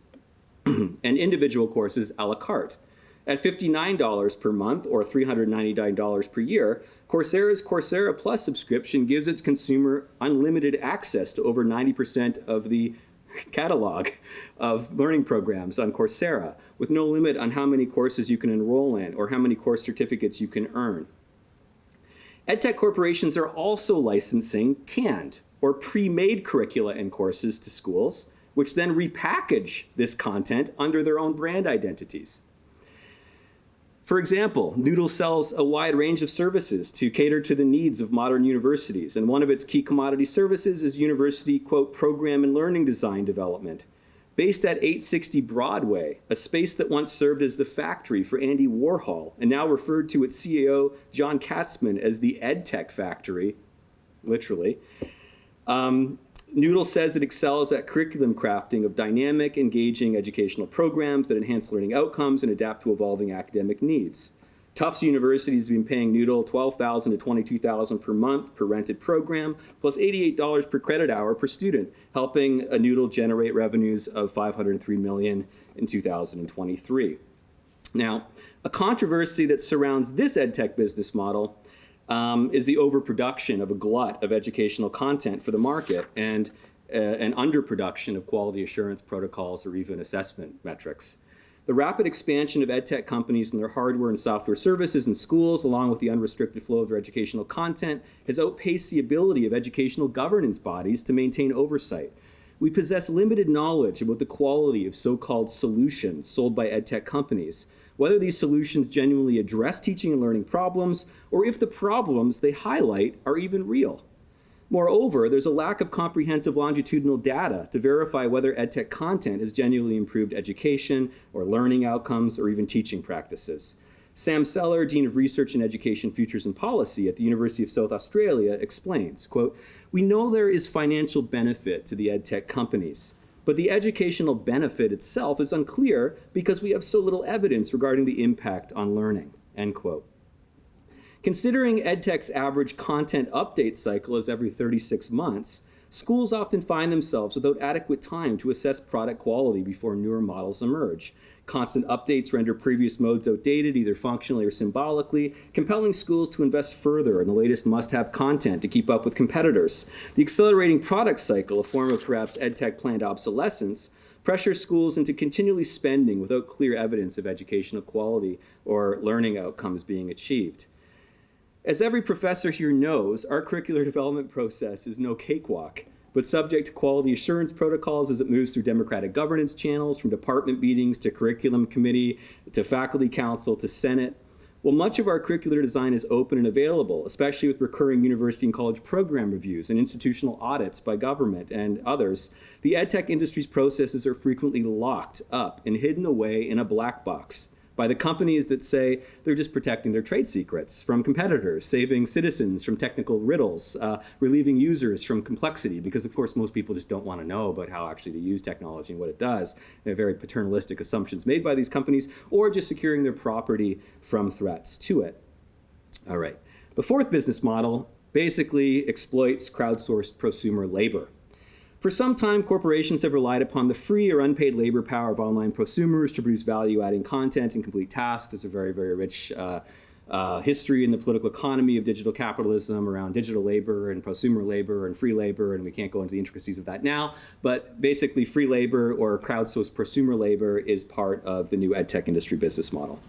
and individual courses a la carte. At $59 per month or $399 per year, Coursera's Coursera Plus subscription gives its consumer unlimited access to over 90% of the catalog of learning programs on Coursera, with no limit on how many courses you can enroll in or how many course certificates you can earn. EdTech corporations are also licensing canned or pre-made curricula and courses to schools, which then repackage this content under their own brand identities. For example, Noodle sells a wide range of services to cater to the needs of modern universities, and one of its key commodity services is university, quote, program and learning design development. Based at 860 Broadway, a space that once served as the factory for Andy Warhol, and now referred to its CEO, John Katzman, as the EdTech factory, literally, Noodle says it excels at curriculum crafting of dynamic, engaging educational programs that enhance learning outcomes and adapt to evolving academic needs. Tufts University has been paying Noodle $12,000 to $22,000 per month per rented program, plus $88 per credit hour per student, helping a Noodle generate revenues of $503 million in 2023. Now, a controversy that surrounds this EdTech business model is the overproduction of a glut of educational content for the market and an underproduction of quality assurance protocols or even assessment metrics. The rapid expansion of EdTech companies and their hardware and software services in schools, along with the unrestricted flow of their educational content, has outpaced the ability of educational governance bodies to maintain oversight. We possess limited knowledge about the quality of so-called solutions sold by EdTech companies, whether these solutions genuinely address teaching and learning problems, or if the problems they highlight are even real. Moreover, there's a lack of comprehensive longitudinal data to verify whether EdTech content has genuinely improved education or learning outcomes or even teaching practices. Sam Seller, Dean of Research and Education Futures and Policy at the University of South Australia, explains, quote, "We know there is financial benefit to the EdTech companies, but the educational benefit itself is unclear because we have so little evidence regarding the impact on learning," end quote. Considering EdTech's average content update cycle is every 36 months, schools often find themselves without adequate time to assess product quality before newer models emerge. Constant updates render previous modes outdated, either functionally or symbolically, compelling schools to invest further in the latest must-have content to keep up with competitors. The accelerating product cycle, a form of perhaps EdTech planned obsolescence, pressures schools into continually spending without clear evidence of educational quality or learning outcomes being achieved. As every professor here knows, our curricular development process is no cakewalk, but subject to quality assurance protocols as it moves through democratic governance channels, from department meetings to curriculum committee to faculty council to Senate. Well, much of our curricular design is open and available, especially with recurring university and college program reviews and institutional audits by government and others. The EdTech industry's processes are frequently locked up and hidden away in a black box by the companies that say they're just protecting their trade secrets from competitors, saving citizens from technical riddles, relieving users from complexity, because of course most people just don't want to know about how actually to use technology and what it does. They're very paternalistic assumptions made by these companies, or just securing their property from threats to it. All right, the fourth business model basically exploits crowdsourced prosumer labor. For some time, corporations have relied upon the free or unpaid labor power of online prosumers to produce value-adding content and complete tasks. There's a very, very rich history in the political economy of digital capitalism around digital labor and prosumer labor and free labor, and we can't go into the intricacies of that now, but basically free labor or crowdsourced prosumer labor is part of the new EdTech industry business model.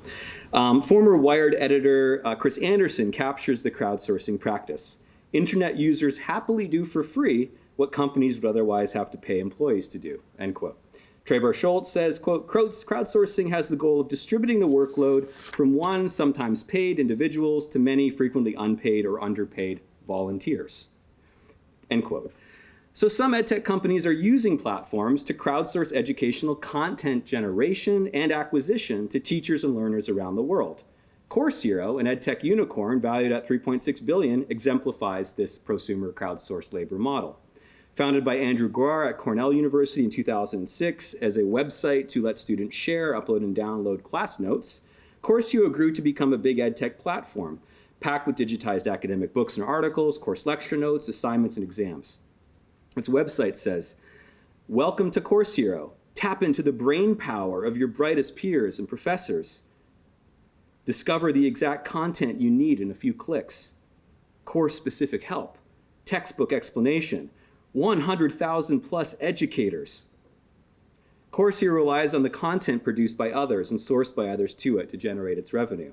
Former Wired editor Chris Anderson captures the crowdsourcing practice. Internet users happily do for free what companies would otherwise have to pay employees to do, end quote. Trebor Schultz says, quote, crowdsourcing has the goal of distributing the workload from one, sometimes paid individuals to many, frequently unpaid or underpaid volunteers, end quote. So some EdTech companies are using platforms to crowdsource educational content generation and acquisition to teachers and learners around the world. Course Hero, an EdTech unicorn valued at $3.6 billion, exemplifies this prosumer crowdsourced labor model. Founded by Andrew Guar at Cornell University in 2006 as a website to let students share, upload, and download class notes, Course Hero grew to become a big EdTech platform, packed with digitized academic books and articles, course lecture notes, assignments, and exams. Its website says, "Welcome to Course Hero. Tap into the brain power of your brightest peers and professors. Discover the exact content you need in a few clicks. Course-specific help, textbook explanation, 100,000 plus educators." Course Hero relies on the content produced by others and sourced by others to it to generate its revenue.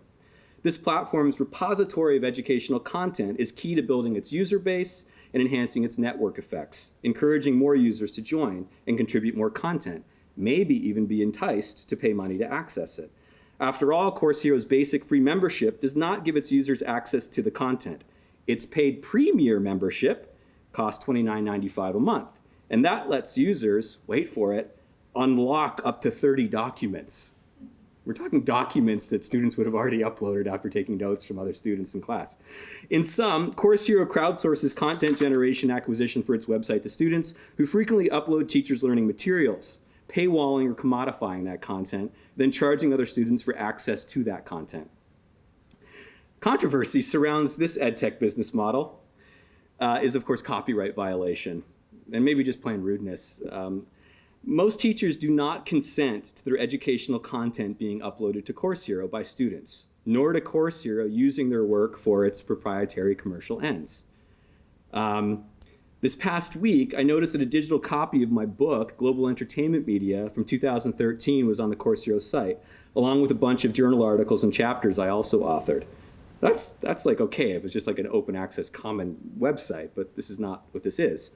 This platform's repository of educational content is key to building its user base and enhancing its network effects, encouraging more users to join and contribute more content, maybe even be enticed to pay money to access it. After all, Course Hero's basic free membership does not give its users access to the content. Its paid premier membership costs $29.95 a month. And that lets users, wait for it, unlock up to 30 documents. We're talking documents that students would have already uploaded after taking notes from other students in class. In sum, Course Hero crowdsources content generation acquisition for its website to students who frequently upload teachers' learning materials, paywalling or commodifying that content, then charging other students for access to that content. Controversy surrounds this EdTech business model. Is, of course, copyright violation, and maybe just plain rudeness. Most teachers do not consent to their educational content being uploaded to Course Hero by students, nor to Course Hero using their work for its proprietary commercial ends. This past week, I noticed that a digital copy of my book, Global Entertainment Media, from 2013 was on the Course Hero site, along with a bunch of journal articles and chapters I also authored. That's like okay if it's just like an open access common website, but this is not what this is.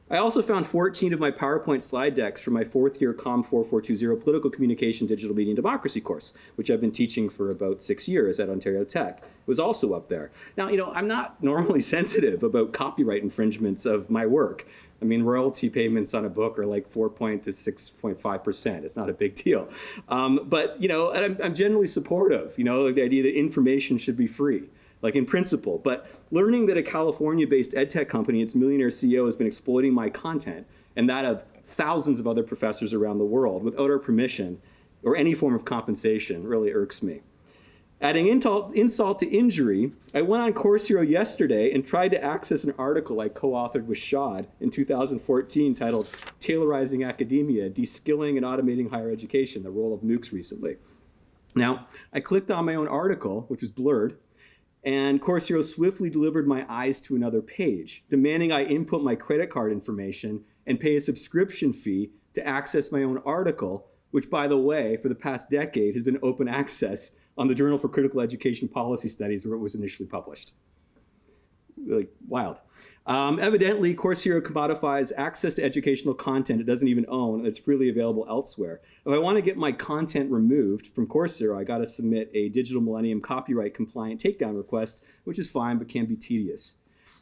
I also found 14 of my PowerPoint slide decks for my fourth year COM 4420 Political Communication, Digital Media and Democracy course, which I've been teaching for about 6 years at Ontario Tech. It was also up there. Now, I'm not normally sensitive about copyright infringements of my work. I mean, royalty payments on a book are like 4 to 6.5%. It's not a big deal. But, I'm generally supportive, the idea that information should be free, like in principle. But learning that a California-based EdTech company, its millionaire CEO, has been exploiting my content and that of thousands of other professors around the world without our permission or any form of compensation really irks me. Adding insult to injury, I went on Course Hero yesterday and tried to access an article I co-authored with Shad in 2014 titled Taylorizing Academia, Deskilling and Automating Higher Education, the Role of MOOCs Recently. Now, I clicked on my own article, which was blurred, and Course Hero swiftly delivered my eyes to another page, demanding I input my credit card information and pay a subscription fee to access my own article, which, by the way, for the past decade has been open access on the Journal for Critical Education Policy Studies, where it was initially published. Like, wild. Evidently, Course Hero commodifies access to educational content it doesn't even own, and it's freely available elsewhere. If I want to get my content removed from Course Hero, I got to submit a Digital Millennium copyright compliant takedown request, which is fine but can be tedious.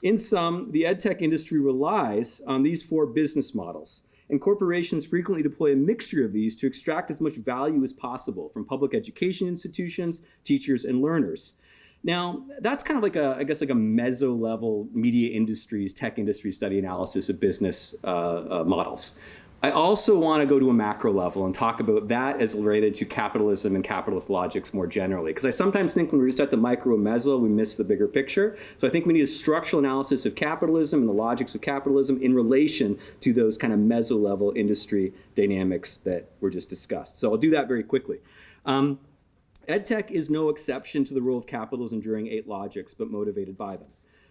In sum, the EdTech industry relies on these four business models, and corporations frequently deploy a mixture of these to extract as much value as possible from public education institutions, teachers, and learners. Now, that's kind of like a meso-level media industries, tech industry study analysis of business models. I also want to go to a macro level and talk about that as related to capitalism and capitalist logics more generally. Because I sometimes think when we're just at the micro and meso, we miss the bigger picture. So I think we need a structural analysis of capitalism and the logics of capitalism in relation to those kind of meso-level industry dynamics that were just discussed. So I'll do that very quickly. EdTech is no exception to the rule of capitalism enduring 8 logics, but motivated by them.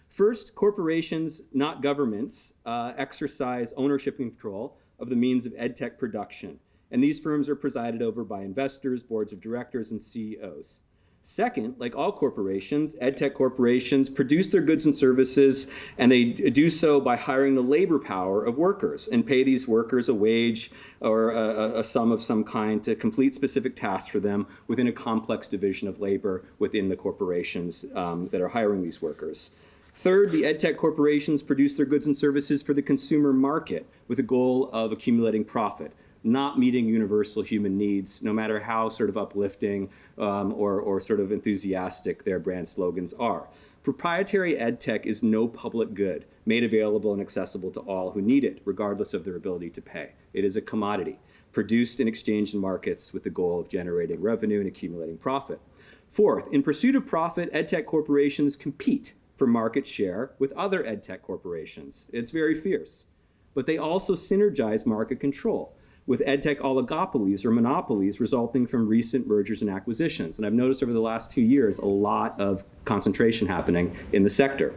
First, corporations, not governments, exercise ownership and control of the means of EdTech production. And these firms are presided over by investors, boards of directors, and CEOs. Second, like all corporations, EdTech corporations produce their goods and services, and they do so by hiring the labor power of workers and pay these workers a wage or a sum of some kind to complete specific tasks for them within a complex division of labor within the corporations that are hiring these workers. Third, the EdTech corporations produce their goods and services for the consumer market with the goal of accumulating profit, not meeting universal human needs, no matter how sort of uplifting or sort of enthusiastic their brand slogans are. Proprietary EdTech is no public good, made available and accessible to all who need it, regardless of their ability to pay. It is a commodity, produced and exchanged in markets with the goal of generating revenue and accumulating profit. Fourth, in pursuit of profit, EdTech corporations compete for market share with other EdTech corporations. It's very fierce. But they also synergize market control with EdTech oligopolies or monopolies resulting from recent mergers and acquisitions. And I've noticed over the last 2 years a lot of concentration happening in the sector.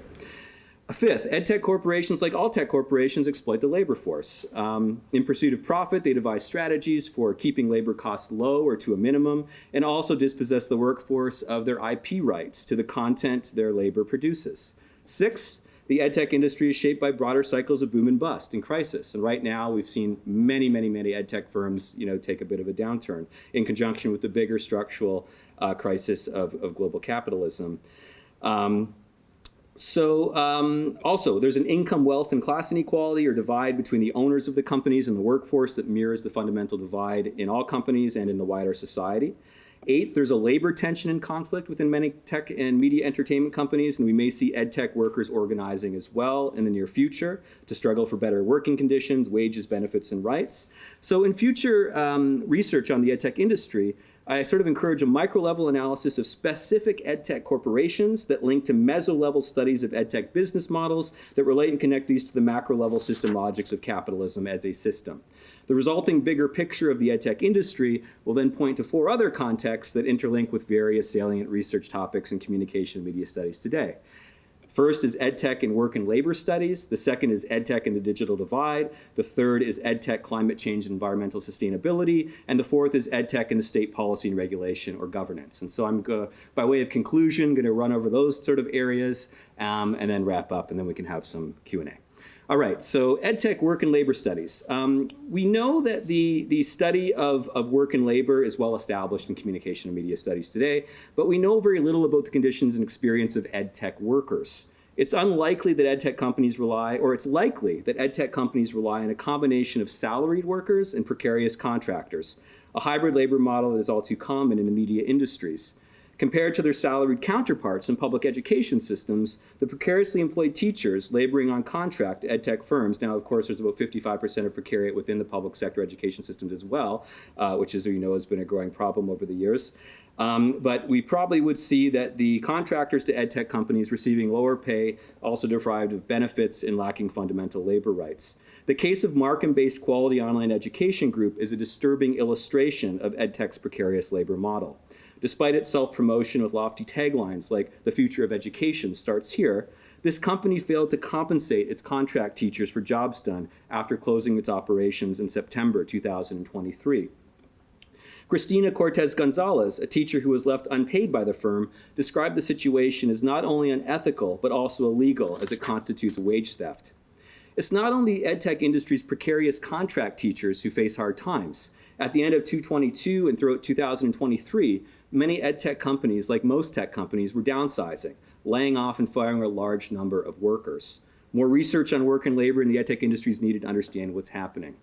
Fifth, EdTech corporations, like all tech corporations, exploit the labor force. In pursuit of profit, they devise strategies for keeping labor costs low or to a minimum, and also dispossess the workforce of their IP rights to the content their labor produces. Sixth, the EdTech industry is shaped by broader cycles of boom and bust and crisis. And right now, we've seen many EdTech firms, take a bit of a downturn in conjunction with the bigger structural crisis of global capitalism. Also, there's an income, wealth, and class inequality or divide between the owners of the companies and the workforce that mirrors the fundamental divide in all companies and in the wider society. Eighth, there's a labor tension and conflict within many tech and media entertainment companies, and we may see EdTech workers organizing as well in the near future to struggle for better working conditions, wages, benefits, and rights. So in future research on the EdTech industry, I sort of encourage a micro-level analysis of specific EdTech corporations that link to meso-level studies of EdTech business models that relate and connect these to the macro-level system logics of capitalism as a system. The resulting bigger picture of the EdTech industry will then point to 4 other contexts that interlink with various salient research topics in communication and media studies today. First is EdTech and work and labor studies. The second is EdTech and the digital divide. The third is EdTech, climate change and environmental sustainability. And the fourth is EdTech and the state policy and regulation or governance. And so I'm, by way of conclusion, going to run over those sort of areas and then wrap up, and then we can have some Q&A. All right, so EdTech work and labor studies. We know that the study of work and labor is well established in communication and media studies today, but we know very little about the conditions and experience of EdTech workers. It's unlikely that EdTech companies rely, or it's likely that EdTech companies rely on a combination of salaried workers and precarious contractors, a hybrid labor model that is all too common in the media industries. Compared to their salaried counterparts in public education systems, the precariously employed teachers laboring on contract at EdTech firms, now of course there's about 55% of precariat within the public sector education systems as well, which as you know has been a growing problem over the years. But we probably would see that the contractors to EdTech companies receiving lower pay also deprived of benefits and lacking fundamental labor rights. The case of Markham-based Quality Online Education Group is a disturbing illustration of EdTech's precarious labor model. Despite its self-promotion with lofty taglines like "the future of education starts here," this company failed to compensate its contract teachers for jobs done after closing its operations in September 2023. Cristina Cortez Gonzalez, a teacher who was left unpaid by the firm, described the situation as not only unethical, but also illegal, as it constitutes wage theft. It's not only the EdTech industry's precarious contract teachers who face hard times. At the end of 2022 and throughout 2023, many EdTech companies, like most tech companies, were downsizing, laying off and firing a large number of workers. More research on work and labor in the EdTech industry is needed to understand what's happening.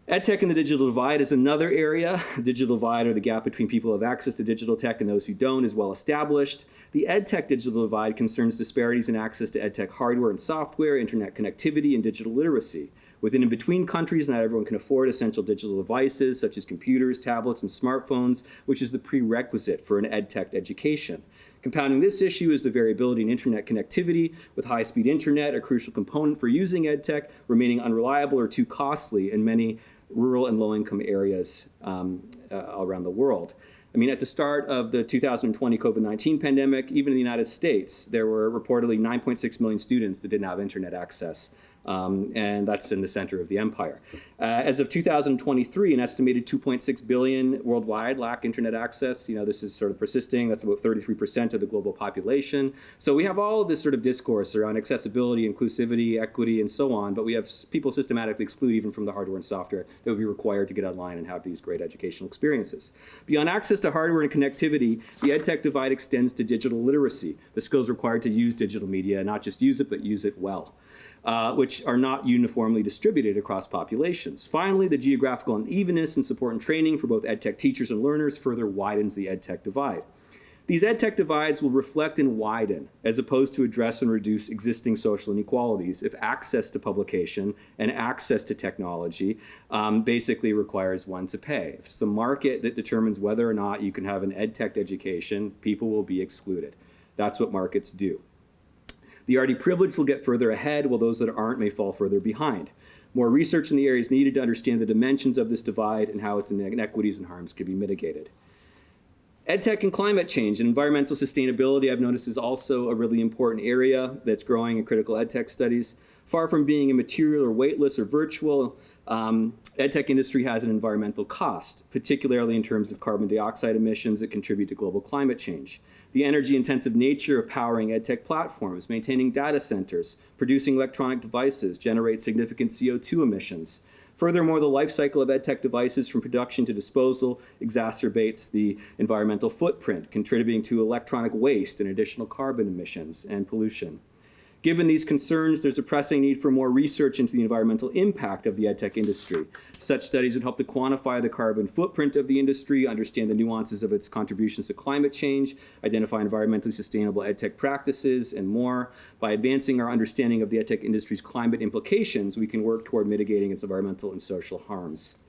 EdTech and the digital divide is another area. The digital divide, or the gap between people who have access to digital tech and those who don't, is well established. The EdTech digital divide concerns disparities in access to EdTech hardware and software, internet connectivity, and digital literacy. Within and between countries, not everyone can afford essential digital devices such as computers, tablets, and smartphones, which is the prerequisite for an EdTech education. Compounding this issue is the variability in internet connectivity, with high-speed internet, a crucial component for using EdTech, remaining unreliable or too costly in many rural and low-income areas around the world. I mean, at the start of the 2020 COVID-19 pandemic, even in the United States, there were reportedly 9.6 million students that didn't have internet access. And that's in the center of the empire. As of 2023, an estimated 2.6 billion worldwide lack internet access. You know, this is sort of persisting. That's about 33% of the global population. So we have all of this sort of discourse around accessibility, inclusivity, equity, and so on, but we have people systematically excluded even from the hardware and software that would be required to get online and have these great educational experiences. Beyond access to hardware and connectivity, the EdTech divide extends to digital literacy, the skills required to use digital media, not just use it, but use it well. Which are not uniformly distributed across populations. Finally, the geographical unevenness in support and training for both EdTech teachers and learners further widens the EdTech divide. These EdTech divides will reflect and widen, as opposed to address and reduce existing social inequalities, if access to publication and access to technology basically requires one to pay. If it's the market that determines whether or not you can have an EdTech education, people will be excluded. That's what markets do. The already privileged will get further ahead, while those that aren't may fall further behind. More research in the area is needed to understand the dimensions of this divide and how its inequities and harms can be mitigated. EdTech and climate change and environmental sustainability, I've noticed, is also a really important area that's growing in critical EdTech studies. Far from being immaterial or weightless or virtual, EdTech industry has an environmental cost, particularly in terms of carbon dioxide emissions that contribute to global climate change. The energy-intensive nature of powering EdTech platforms, maintaining data centers, producing electronic devices generates significant CO2 emissions. Furthermore, the life cycle of EdTech devices from production to disposal exacerbates the environmental footprint, contributing to electronic waste and additional carbon emissions and pollution. Given these concerns, there's a pressing need for more research into the environmental impact of the EdTech industry. Such studies would help to quantify the carbon footprint of the industry, understand the nuances of its contributions to climate change, identify environmentally sustainable EdTech practices, and more. By advancing our understanding of the EdTech industry's climate implications, we can work toward mitigating its environmental and social harms.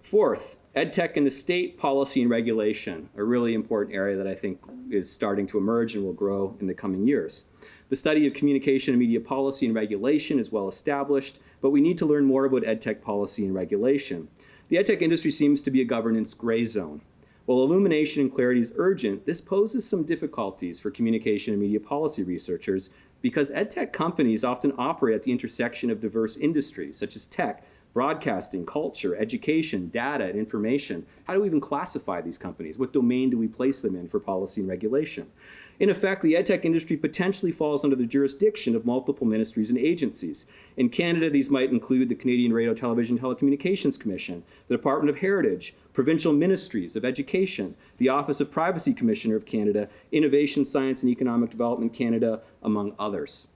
Fourth, EdTech and the state, policy and regulation, a really important area that I think is starting to emerge and will grow in the coming years. The study of communication and media policy and regulation is well established, but we need to learn more about EdTech policy and regulation. The EdTech industry seems to be a governance gray zone. While illumination and clarity is urgent, this poses some difficulties for communication and media policy researchers because EdTech companies often operate at the intersection of diverse industries such as tech, broadcasting, culture, education, data, and information. How do we even classify these companies? What domain do we place them in for policy and regulation? In effect, the EdTech industry potentially falls under the jurisdiction of multiple ministries and agencies. In Canada, these might include the Canadian Radio, Television, and Telecommunications Commission, the Department of Heritage, provincial ministries of education, the Office of Privacy Commissioner of Canada, Innovation, Science, and Economic Development Canada, among others.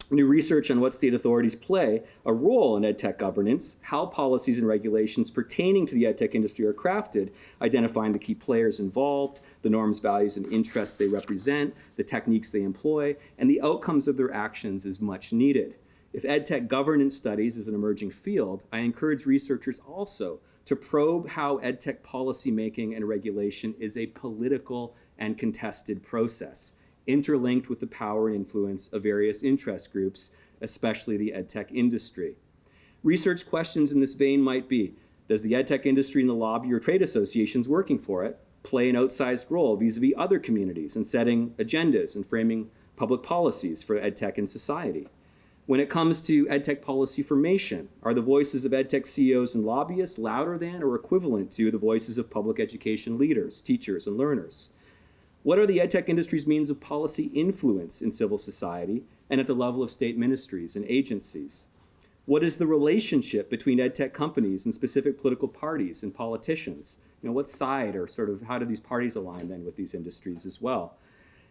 New research on what state authorities play a role in EdTech governance, how policies and regulations pertaining to the EdTech industry are crafted, identifying the key players involved, the norms, values, and interests they represent, the techniques they employ, and the outcomes of their actions is much needed. If EdTech governance studies is an emerging field, I encourage researchers also to probe how EdTech policymaking and regulation is a political and contested process, interlinked with the power and influence of various interest groups, especially the EdTech industry. Research questions in this vein might be, does the EdTech industry and the lobby or trade associations working for it play an outsized role vis-a-vis other communities in setting agendas and framing public policies for EdTech in society? When it comes to EdTech policy formation, are the voices of EdTech CEOs and lobbyists louder than or equivalent to the voices of public education leaders, teachers, and learners? What are the EdTech industry's means of policy influence in civil society and at the level of state ministries and agencies? What is the relationship between EdTech companies and specific political parties and politicians? What side, or sort of how do these parties align then with these industries as well?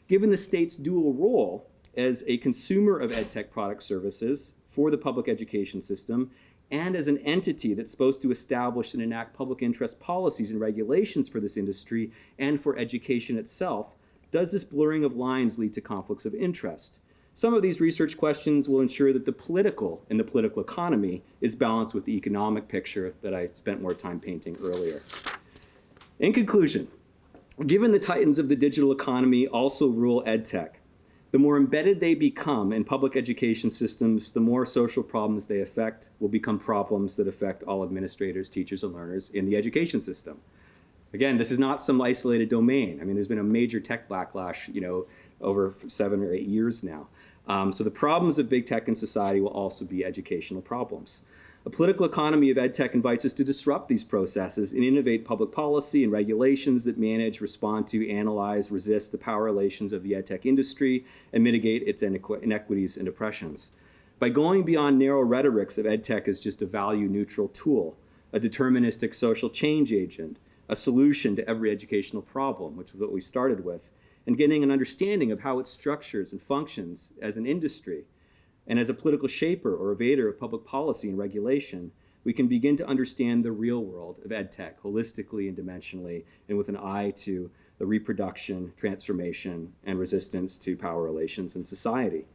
Given the state's dual role as a consumer of EdTech product services for the public education system and as an entity that's supposed to establish and enact public interest policies and regulations for this industry and for education itself, does this blurring of lines lead to conflicts of interest? Some of these research questions will ensure that the political in the political economy is balanced with the economic picture that I spent more time painting earlier. In conclusion, given the titans of the digital economy also rule EdTech, the more embedded they become in public education systems, the more social problems they affect will become problems that affect all administrators, teachers, and learners in the education system. Again, this is not some isolated domain. I mean, there's been a major tech backlash, over 7 or 8 years now. So the problems of big tech in society will also be educational problems. A political economy of EdTech invites us to disrupt these processes and innovate public policy and regulations that manage, respond to, analyze, resist the power relations of the EdTech industry, and mitigate its inequities and oppressions. By going beyond narrow rhetorics of EdTech as just a value-neutral tool, a deterministic social change agent, a solution to every educational problem, which is what we started with, and getting an understanding of how it structures and functions as an industry, and as a political shaper or evader of public policy and regulation, we can begin to understand the real world of EdTech holistically and dimensionally, and with an eye to the reproduction, transformation, and resistance to power relations in society.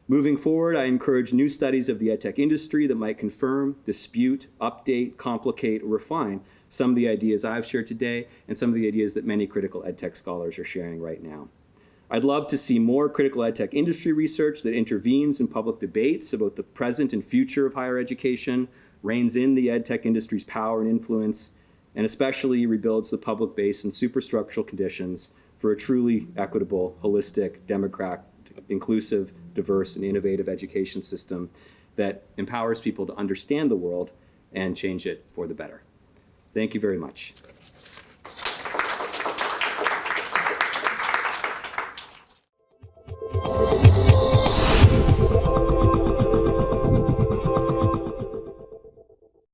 Moving forward, I encourage new studies of the EdTech industry that might confirm, dispute, update, complicate, or refine some of the ideas I've shared today and some of the ideas that many critical EdTech scholars are sharing right now. I'd love to see more critical EdTech industry research that intervenes in public debates about the present and future of higher education, reins in the EdTech industry's power and influence, and especially rebuilds the public base and superstructural conditions for a truly equitable, holistic, democratic, inclusive, diverse, and innovative education system that empowers people to understand the world and change it for the better. Thank you very much.